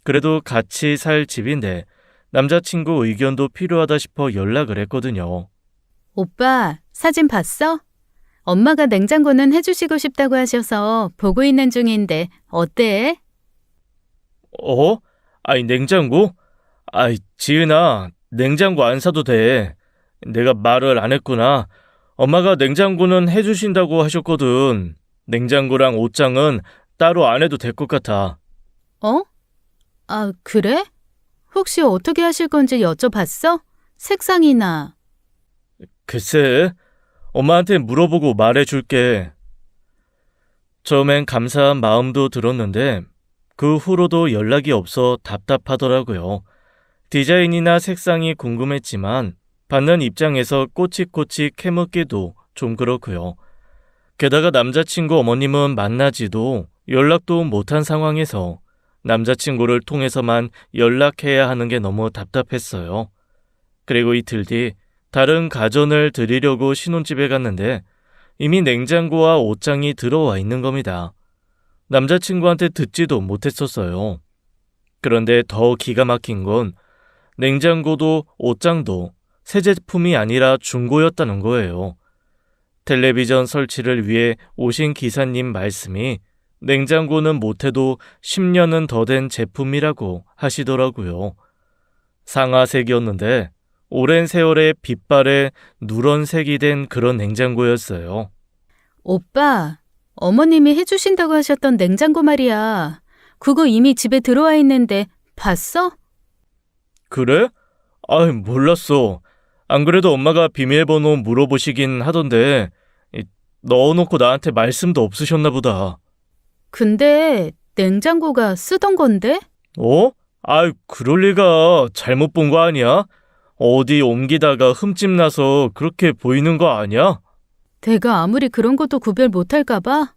그래도 같이 살 집인데 남자친구 의견도 필요하다 싶어 연락을 했거든요. 오빠, 사진 봤어? 엄마가 냉장고는 해주시고 싶다고 하셔서 보고 있는 중인데 어때? 냉장고? 지은아, 냉장고 안 사도 돼. 내가 말을 안 했구나. 엄마가 냉장고는 해주신다고 하셨거든. 냉장고랑 옷장은 따로 안 해도 될 것 같아. 어? 아, 그래? 혹시 어떻게 하실 건지 여쭤봤어? 색상이나. 글쎄, 엄마한테 물어보고 말해줄게. 처음엔 감사한 마음도 들었는데 그 후로도 연락이 없어 답답하더라고요. 디자인이나 색상이 궁금했지만 받는 입장에서 꼬치꼬치 캐묻기도 좀 그렇고요. 게다가 남자친구 어머님은 만나지도 연락도 못한 상황에서 남자친구를 통해서만 연락해야 하는 게 너무 답답했어요. 그리고 이틀 뒤 다른 가전을 드리려고 신혼집에 갔는데 이미 냉장고와 옷장이 들어와 있는 겁니다. 남자친구한테 듣지도 못했었어요. 그런데 더 기가 막힌 건 냉장고도 옷장도 새 제품이 아니라 중고였다는 거예요. 텔레비전 설치를 위해 오신 기사님 말씀이 냉장고는 못해도 10년은 더 된 제품이라고 하시더라고요. 상아색이었는데 오랜 세월의 빛발에 누런색이 된 그런 냉장고였어요. 오빠, 어머님이 해주신다고 하셨던 냉장고 말이야. 그거 이미 집에 들어와 있는데 봤어? 그래? 몰랐어. 안 그래도 엄마가 비밀번호 물어보시긴 하던데 넣어놓고 나한테 말씀도 없으셨나 보다. 근데 냉장고가 쓰던 건데? 어? 그럴 리가. 잘못 본 거 아니야? 어디 옮기다가 흠집 나서 그렇게 보이는 거 아니야? 내가 아무리 그런 것도 구별 못할까 봐?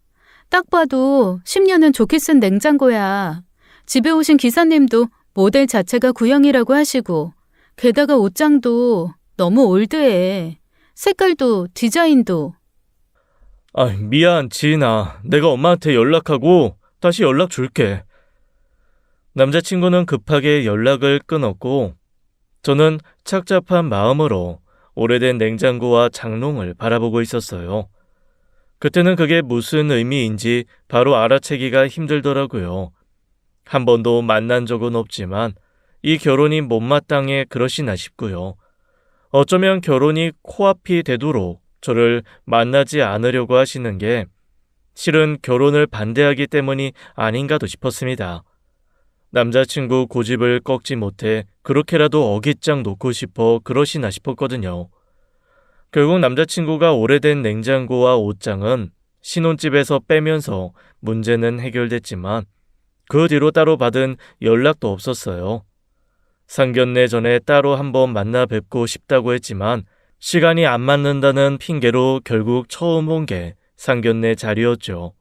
딱 봐도 10년은 좋게 쓴 냉장고야. 집에 오신 기사님도 모델 자체가 구형이라고 하시고 게다가 옷장도 너무 올드해. 색깔도 디자인도. 미안, 지인아. 내가 엄마한테 연락하고 다시 연락 줄게. 남자친구는 급하게 연락을 끊었고 저는 착잡한 마음으로 오래된 냉장고와 장롱을 바라보고 있었어요. 그때는 그게 무슨 의미인지 바로 알아채기가 힘들더라고요. 한 번도 만난 적은 없지만 이 결혼이 못마땅해 그러시나 싶고요. 어쩌면 결혼이 코앞이 되도록 저를 만나지 않으려고 하시는 게 실은 결혼을 반대하기 때문이 아닌가도 싶었습니다. 남자친구 고집을 꺾지 못해 그렇게라도 어깃장 놓고 싶어 그러시나 싶었거든요. 결국 남자친구가 오래된 냉장고와 옷장은 신혼집에서 빼면서 문제는 해결됐지만 그 뒤로 따로 받은 연락도 없었어요. 상견례 전에 따로 한번 만나 뵙고 싶다고 했지만 시간이 안 맞는다는 핑계로 결국 처음 온 게 상견례 자리였죠.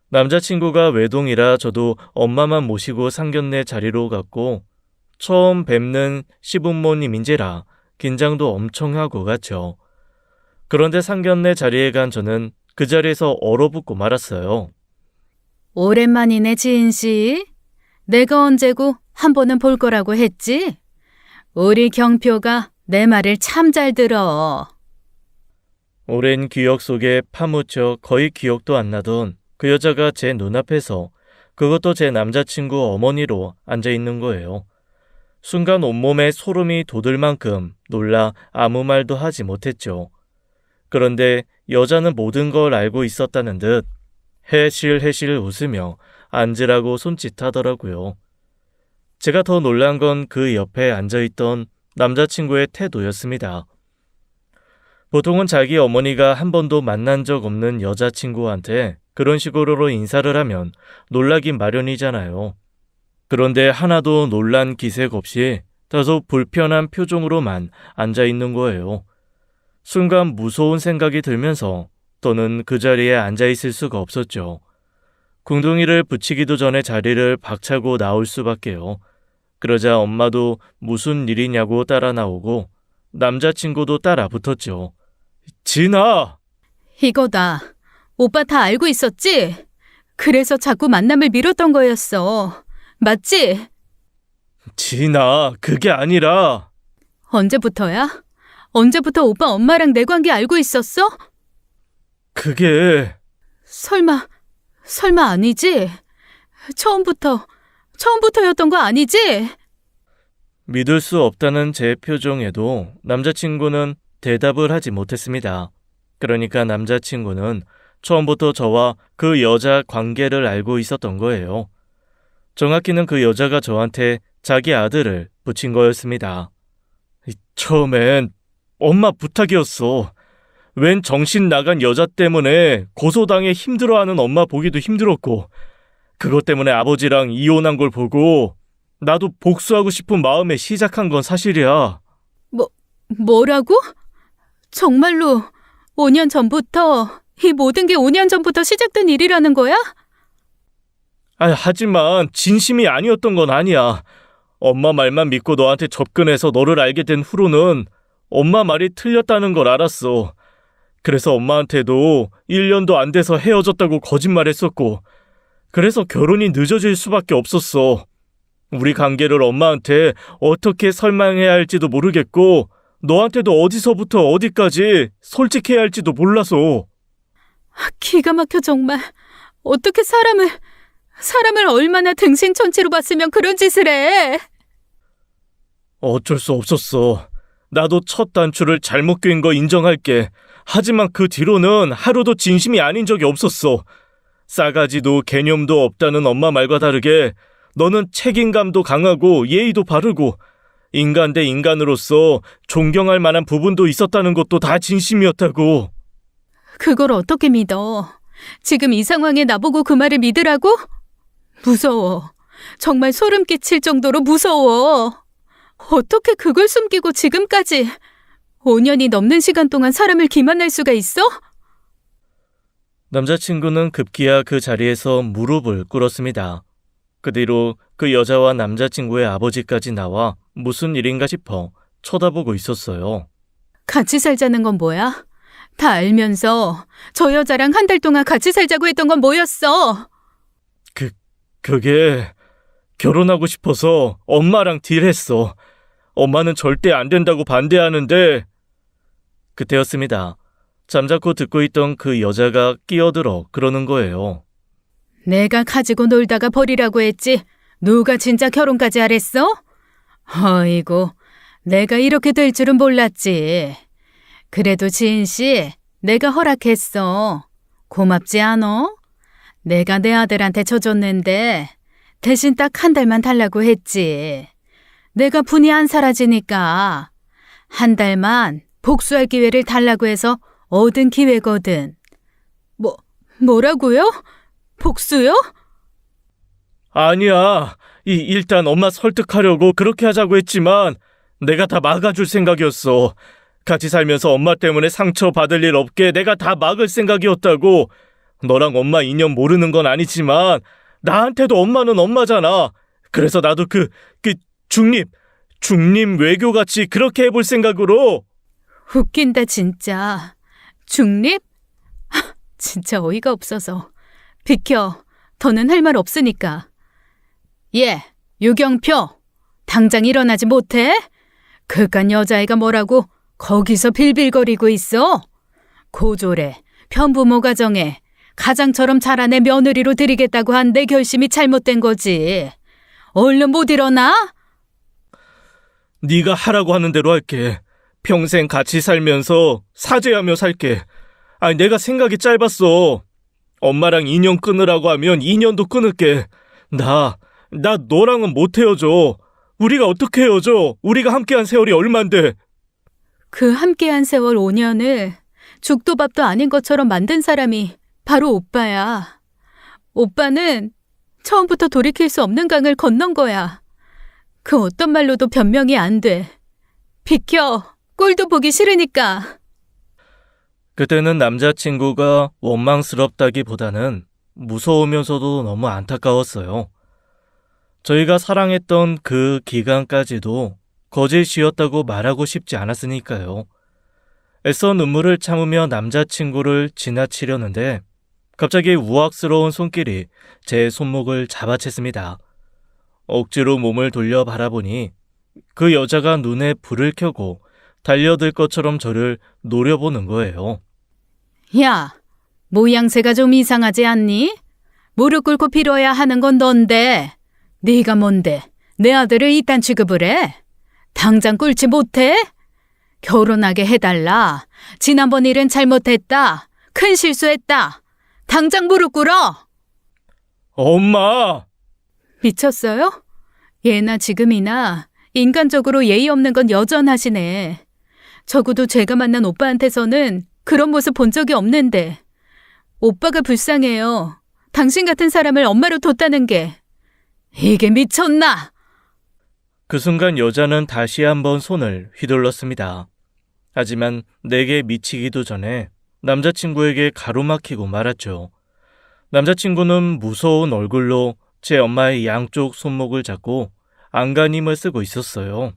남자친구가 외동이라 저도 엄마만 모시고 상견례 자리로 갔고 처음 뵙는 시부모님인지라 긴장도 엄청 하고 갔죠. 그런데 상견례 자리에 간 저는 그 자리에서 얼어붙고 말았어요. 오랜만이네, 지인 씨. 내가 언제고 한 번은 볼 거라고 했지? 우리 경표가 내 말을 참 잘 들어. 오랜 기억 속에 파묻혀 거의 기억도 안 나던 그 여자가 제 눈앞에서 그것도 제 남자친구 어머니로 앉아있는 거예요. 순간 온몸에 소름이 돋을 만큼 놀라 아무 말도 하지 못했죠. 그런데 여자는 모든 걸 알고 있었다는 듯 해실해실 웃으며 앉으라고 손짓하더라고요. 제가 더 놀란 건 그 옆에 앉아있던 남자친구의 태도였습니다. 보통은 자기 어머니가 한 번도 만난 적 없는 여자친구한테 그런 식으로 인사를 하면 놀라긴 마련이잖아요. 그런데 하나도 놀란 기색 없이 다소 불편한 표정으로만 앉아있는 거예요. 순간 무서운 생각이 들면서 저는 그 자리에 앉아있을 수가 없었죠. 궁둥이를 붙이기도 전에 자리를 박차고 나올 수밖에요. 그러자 엄마도 무슨 일이냐고 따라 나오고 남자친구도 따라 붙었죠. 진아! 이거다. 오빠 다 알고 있었지? 그래서 자꾸 만남을 미뤘던 거였어. 맞지? 진아, 그게 아니라... 언제부터야? 언제부터 오빠 엄마랑 내 관계 알고 있었어? 그게... 설마 아니지? 처음부터였던 거 아니지? 믿을 수 없다는 제 표정에도 남자친구는 대답을 하지 못했습니다. 그러니까 남자친구는 처음부터 저와 그 여자 관계를 알고 있었던 거예요. 정확히는 그 여자가 저한테 자기 아들을 붙인 거였습니다. 처음엔 엄마 부탁이었어. 웬 정신 나간 여자 때문에 고소당해 힘들어하는 엄마 보기도 힘들었고 그것 때문에 아버지랑 이혼한 걸 보고 나도 복수하고 싶은 마음에 시작한 건 사실이야. 뭐라고? 정말로 5년 전부터 이 모든 게 5년 전부터 시작된 일이라는 거야? 하지만 진심이 아니었던 건 아니야. 엄마 말만 믿고 너한테 접근해서 너를 알게 된 후로는 엄마 말이 틀렸다는 걸 알았어. 그래서 엄마한테도 1년도 안 돼서 헤어졌다고 거짓말했었고, 그래서 결혼이 늦어질 수밖에 없었어. 우리 관계를 엄마한테 어떻게 설명해야 할지도 모르겠고, 너한테도 어디서부터 어디까지 솔직해야 할지도 몰라서. 기가 막혀 정말. 어떻게 사람을 얼마나 등신천치로 봤으면 그런 짓을 해. 어쩔 수 없었어. 나도 첫 단추를 잘못 꿰인 거 인정할게. 하지만 그 뒤로는 하루도 진심이 아닌 적이 없었어. 싸가지도 개념도 없다는 엄마 말과 다르게 너는 책임감도 강하고 예의도 바르고 인간 대 인간으로서 존경할 만한 부분도 있었다는 것도 다 진심이었다고. 그걸 어떻게 믿어? 지금 이 상황에 나보고 그 말을 믿으라고? 무서워. 정말 소름 끼칠 정도로 무서워. 어떻게 그걸 숨기고 지금까지 5년이 넘는 시간 동안 사람을 기만할 수가 있어? 남자친구는 급기야 그 자리에서 무릎을 꿇었습니다. 그 뒤로 그 여자와 남자친구의 아버지까지 나와 무슨 일인가 싶어 쳐다보고 있었어요. 같이 살자는 건 뭐야? 다 알면서 저 여자랑 한 달 동안 같이 살자고 했던 건 뭐였어? 그게 결혼하고 싶어서 엄마랑 딜했어. 엄마는 절대 안 된다고 반대하는데. 그때였습니다. 잠자코 듣고 있던 그 여자가 끼어들어 그러는 거예요. 내가 가지고 놀다가 버리라고 했지. 누가 진짜 결혼까지 하랬어? 어이구, 내가 이렇게 될 줄은 몰랐지. 그래도 지인 씨, 내가 허락했어. 고맙지 않어? 내가 내 아들한테 져줬는데 대신 딱 한 달만 달라고 했지. 내가 분이 안 사라지니까 한 달만 복수할 기회를 달라고 해서 얻은 기회거든. 뭐라고요? 복수요? 아니야. 일단 엄마 설득하려고 그렇게 하자고 했지만 내가 다 막아줄 생각이었어. 같이 살면서 엄마 때문에 상처받을 일 없게 내가 다 막을 생각이었다고. 너랑 엄마 인연 모르는 건 아니지만 나한테도 엄마는 엄마잖아. 그래서 나도 중립 외교같이 그렇게 해볼 생각으로. 웃긴다 진짜. 중립? 진짜 어이가 없어서. 비켜. 더는 할 말 없으니까. 예, 유경표. 당장 일어나지 못해? 그깟 여자애가 뭐라고 거기서 빌빌거리고 있어? 고졸에 편부모 가정에 가장처럼 자라내 며느리로 들이겠다고 한 내 결심이 잘못된 거지. 얼른 못 일어나? 네가 하라고 하는 대로 할게. 평생 같이 살면서 사죄하며 살게. 내가 생각이 짧았어. 엄마랑 인연 끊으라고 하면 인연도 끊을게. 나 너랑은 못 헤어져. 우리가 어떻게 헤어져? 우리가 함께한 세월이 얼만데. 그 함께한 세월 5년을 죽도 밥도 아닌 것처럼 만든 사람이 바로 오빠야. 오빠는 처음부터 돌이킬 수 없는 강을 건넌 거야. 그 어떤 말로도 변명이 안 돼. 비켜. 꼴도 보기 싫으니까. 그때는 남자친구가 원망스럽다기보다는 무서우면서도 너무 안타까웠어요. 저희가 사랑했던 그 기간까지도 거짓이었다고 말하고 싶지 않았으니까요. 애써 눈물을 참으며 남자친구를 지나치려는데 갑자기 우악스러운 손길이 제 손목을 잡아챘습니다. 억지로 몸을 돌려 바라보니 그 여자가 눈에 불을 켜고 달려들 것처럼 저를 노려보는 거예요. 야, 모양새가 좀 이상하지 않니? 무릎 꿇고 빌어야 하는 건 넌데 네가 뭔데 내 아들을 이딴 취급을 해? 당장 꿇지 못해? 결혼하게 해달라. 지난번 일은 잘못했다. 큰 실수했다. 당장 무릎 꿇어. 엄마! 미쳤어요? 예나 지금이나 인간적으로 예의 없는 건 여전하시네. 적어도 제가 만난 오빠한테서는 그런 모습 본 적이 없는데. 오빠가 불쌍해요. 당신 같은 사람을 엄마로 뒀다는 게. 이게 미쳤나? 그 순간 여자는 다시 한번 손을 휘둘렀습니다. 하지만 내게 미치기도 전에 남자친구에게 가로막히고 말았죠. 남자친구는 무서운 얼굴로 제 엄마의 양쪽 손목을 잡고 안간힘을 쓰고 있었어요.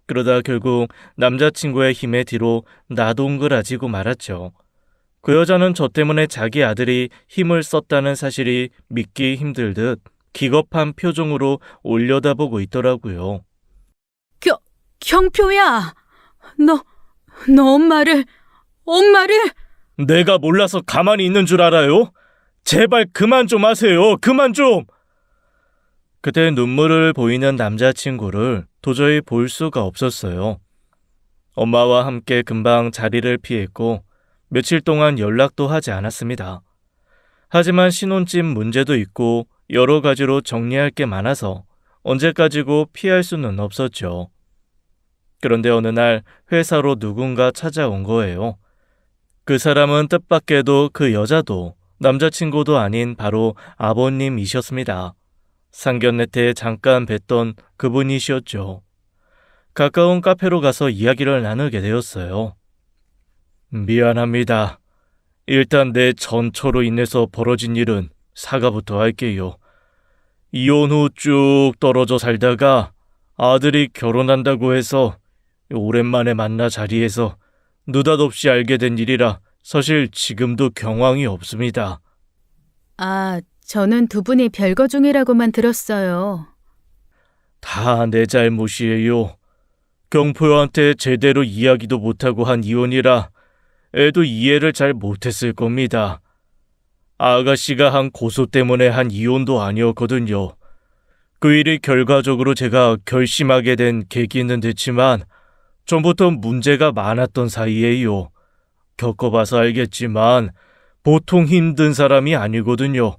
그러다 결국 남자친구의 힘에 뒤로 나동그라지고 말았죠. 그 여자는 저 때문에 자기 아들이 힘을 썼다는 사실이 믿기 힘들듯 기겁한 표정으로 올려다보고 있더라고요. 경표야! 너 엄마를... 내가 몰라서 가만히 있는 줄 알아요? 제발 그만 좀 하세요. 그만 좀! 그때 눈물을 보이는 남자친구를 도저히 볼 수가 없었어요. 엄마와 함께 금방 자리를 피했고 며칠 동안 연락도 하지 않았습니다. 하지만 신혼집 문제도 있고 여러 가지로 정리할 게 많아서 언제까지고 피할 수는 없었죠. 그런데 어느 날 회사로 누군가 찾아온 거예요. 그 사람은 뜻밖에도 그 여자도 남자친구도 아닌 바로 아버님이셨습니다. 상견례 때 잠깐 뵀던 그분이셨죠. 가까운 카페로 가서 이야기를 나누게 되었어요. 미안합니다. 일단 내 전처로 인해서 벌어진 일은 사과부터 할게요. 이혼 후 쭉 떨어져 살다가 아들이 결혼한다고 해서 오랜만에 만나 자리에서 느닷없이 알게 된 일이라 사실 지금도 경황이 없습니다. 저는 두 분이 별거 중이라고만 들었어요. 다 내 잘못이에요. 경포한테 제대로 이야기도 못하고 한 이혼이라 애도 이해를 잘 못했을 겁니다. 아가씨가 한 고소 때문에 한 이혼도 아니었거든요. 그 일이 결과적으로 제가 결심하게 된 계기는 됐지만 전부터 문제가 많았던 사이에요. 겪어봐서 알겠지만 보통 힘든 사람이 아니거든요.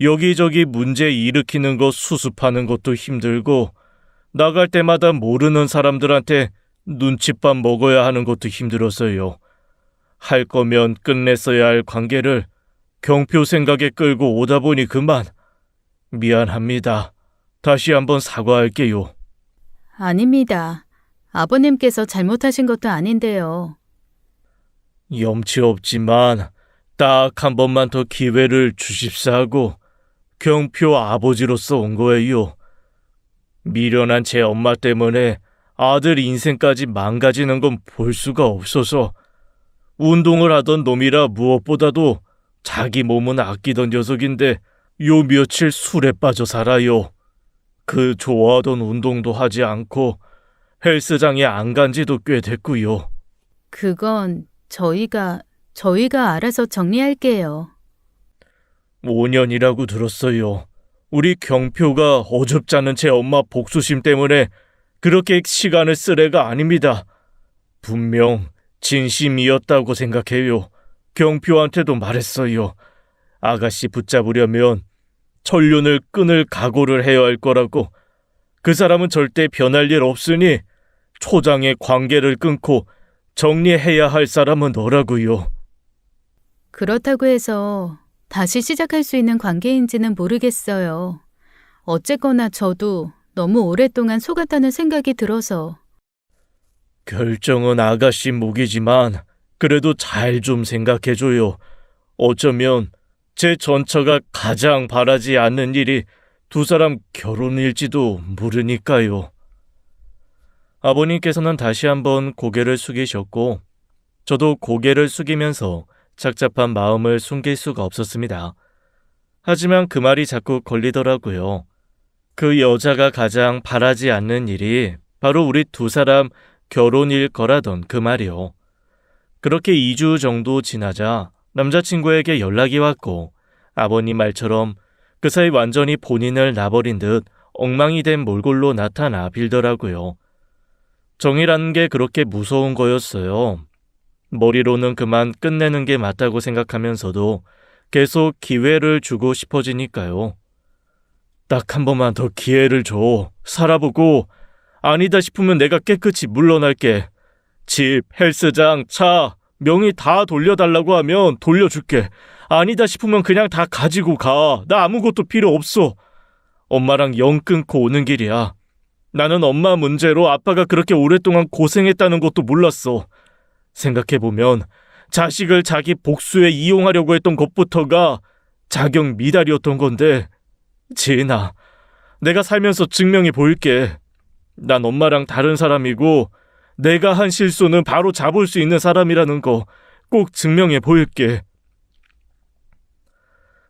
여기저기 문제 일으키는 거 수습하는 것도 힘들고 나갈 때마다 모르는 사람들한테 눈칫밥 먹어야 하는 것도 힘들었어요. 할 거면 끝냈어야 할 관계를 경표 생각에 끌고 오다 보니 그만. 미안합니다. 다시 한번 사과할게요. 아닙니다. 아버님께서 잘못하신 것도 아닌데요. 염치 없지만 딱 한 번만 더 기회를 주십사 하고 경표 아버지로서 온 거예요. 미련한 제 엄마 때문에 아들 인생까지 망가지는 건 볼 수가 없어서 운동을 하던 놈이라 무엇보다도 자기 몸은 아끼던 녀석인데 요 며칠 술에 빠져 살아요. 그 좋아하던 운동도 하지 않고 헬스장에 안 간 지도 꽤 됐고요. 그건 저희가 알아서 정리할게요. 5년이라고 들었어요. 우리 경표가 어줍잖은 제 엄마 복수심 때문에 그렇게 시간을 쓸 애가 아닙니다. 분명 진심이었다고 생각해요. 경표한테도 말했어요. 아가씨 붙잡으려면 천륜을 끊을 각오를 해야 할 거라고. 그 사람은 절대 변할 일 없으니 초장의 관계를 끊고 정리해야 할 사람은 너라고요. 그렇다고 해서 다시 시작할 수 있는 관계인지는 모르겠어요. 어쨌거나 저도 너무 오랫동안 속았다는 생각이 들어서. 결정은 아가씨 몫이지만 그래도 잘 좀 생각해줘요. 어쩌면 제 전처가 가장 바라지 않는 일이 두 사람 결혼일지도 모르니까요. 아버님께서는 다시 한번 고개를 숙이셨고 저도 고개를 숙이면서 착잡한 마음을 숨길 수가 없었습니다. 하지만 그 말이 자꾸 걸리더라고요. 그 여자가 가장 바라지 않는 일이 바로 우리 두 사람 결혼일 거라던 그 말이요. 그렇게 2주 정도 지나자 남자친구에게 연락이 왔고 아버님 말처럼 그 사이 완전히 본인을 놔버린 듯 엉망이 된 몰골로 나타나 빌더라고요. 정이라는 게 그렇게 무서운 거였어요. 머리로는 그만 끝내는 게 맞다고 생각하면서도 계속 기회를 주고 싶어지니까요. 딱 한 번만 더 기회를 줘. 살아보고 아니다 싶으면 내가 깨끗이 물러날게. 집, 헬스장, 차, 명의 다 돌려달라고 하면 돌려줄게. 아니다 싶으면 그냥 다 가지고 가. 나 아무것도 필요 없어. 엄마랑 영 끊고 오는 길이야. 나는 엄마 문제로 아빠가 그렇게 오랫동안 고생했다는 것도 몰랐어. 생각해보면 자식을 자기 복수에 이용하려고 했던 것부터가 자격 미달이었던 건데 지은아, 내가 살면서 증명해 보일게. 난 엄마랑 다른 사람이고 내가 한 실수는 바로 잡을 수 있는 사람이라는 거 꼭 증명해 보일게.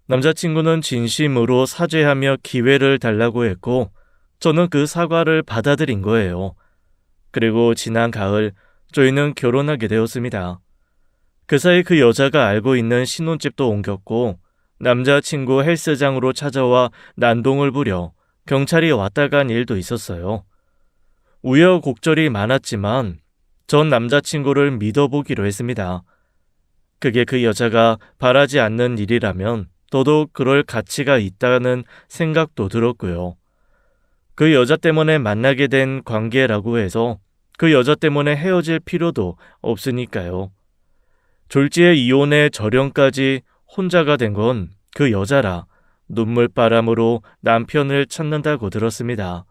남자친구는 진심으로 사죄하며 기회를 달라고 했고 저는 그 사과를 받아들인 거예요. 그리고 지난 가을 저희는 결혼하게 되었습니다. 그 사이 그 여자가 알고 있는 신혼집도 옮겼고 남자친구 헬스장으로 찾아와 난동을 부려 경찰이 왔다 간 일도 있었어요. 우여곡절이 많았지만 전 남자친구를 믿어보기로 했습니다. 그게 그 여자가 바라지 않는 일이라면 더더욱 그럴 가치가 있다는 생각도 들었고요. 그 여자 때문에 만나게 된 관계라고 해서 그 여자 때문에 헤어질 필요도 없으니까요. 졸지에 이혼의 절연까지 혼자가 된 건 그 여자라 눈물바람으로 남편을 찾는다고 들었습니다.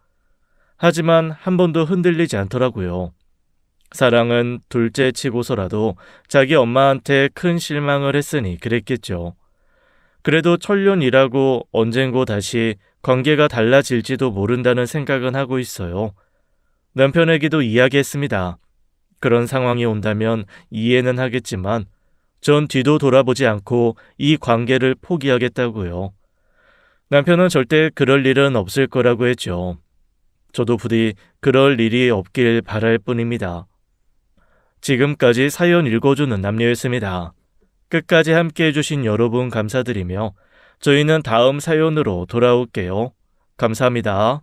하지만 한 번도 흔들리지 않더라고요. 사랑은 둘째 치고서라도 자기 엄마한테 큰 실망을 했으니 그랬겠죠. 그래도 천년이라고 언젠고 다시 관계가 달라질지도 모른다는 생각은 하고 있어요. 남편에게도 이야기했습니다. 그런 상황이 온다면 이해는 하겠지만 전 뒤도 돌아보지 않고 이 관계를 포기하겠다고요. 남편은 절대 그럴 일은 없을 거라고 했죠. 저도 부디 그럴 일이 없길 바랄 뿐입니다. 지금까지 사연 읽어주는 남녀였습니다. 끝까지 함께 해주신 여러분 감사드리며 저희는 다음 사연으로 돌아올게요. 감사합니다.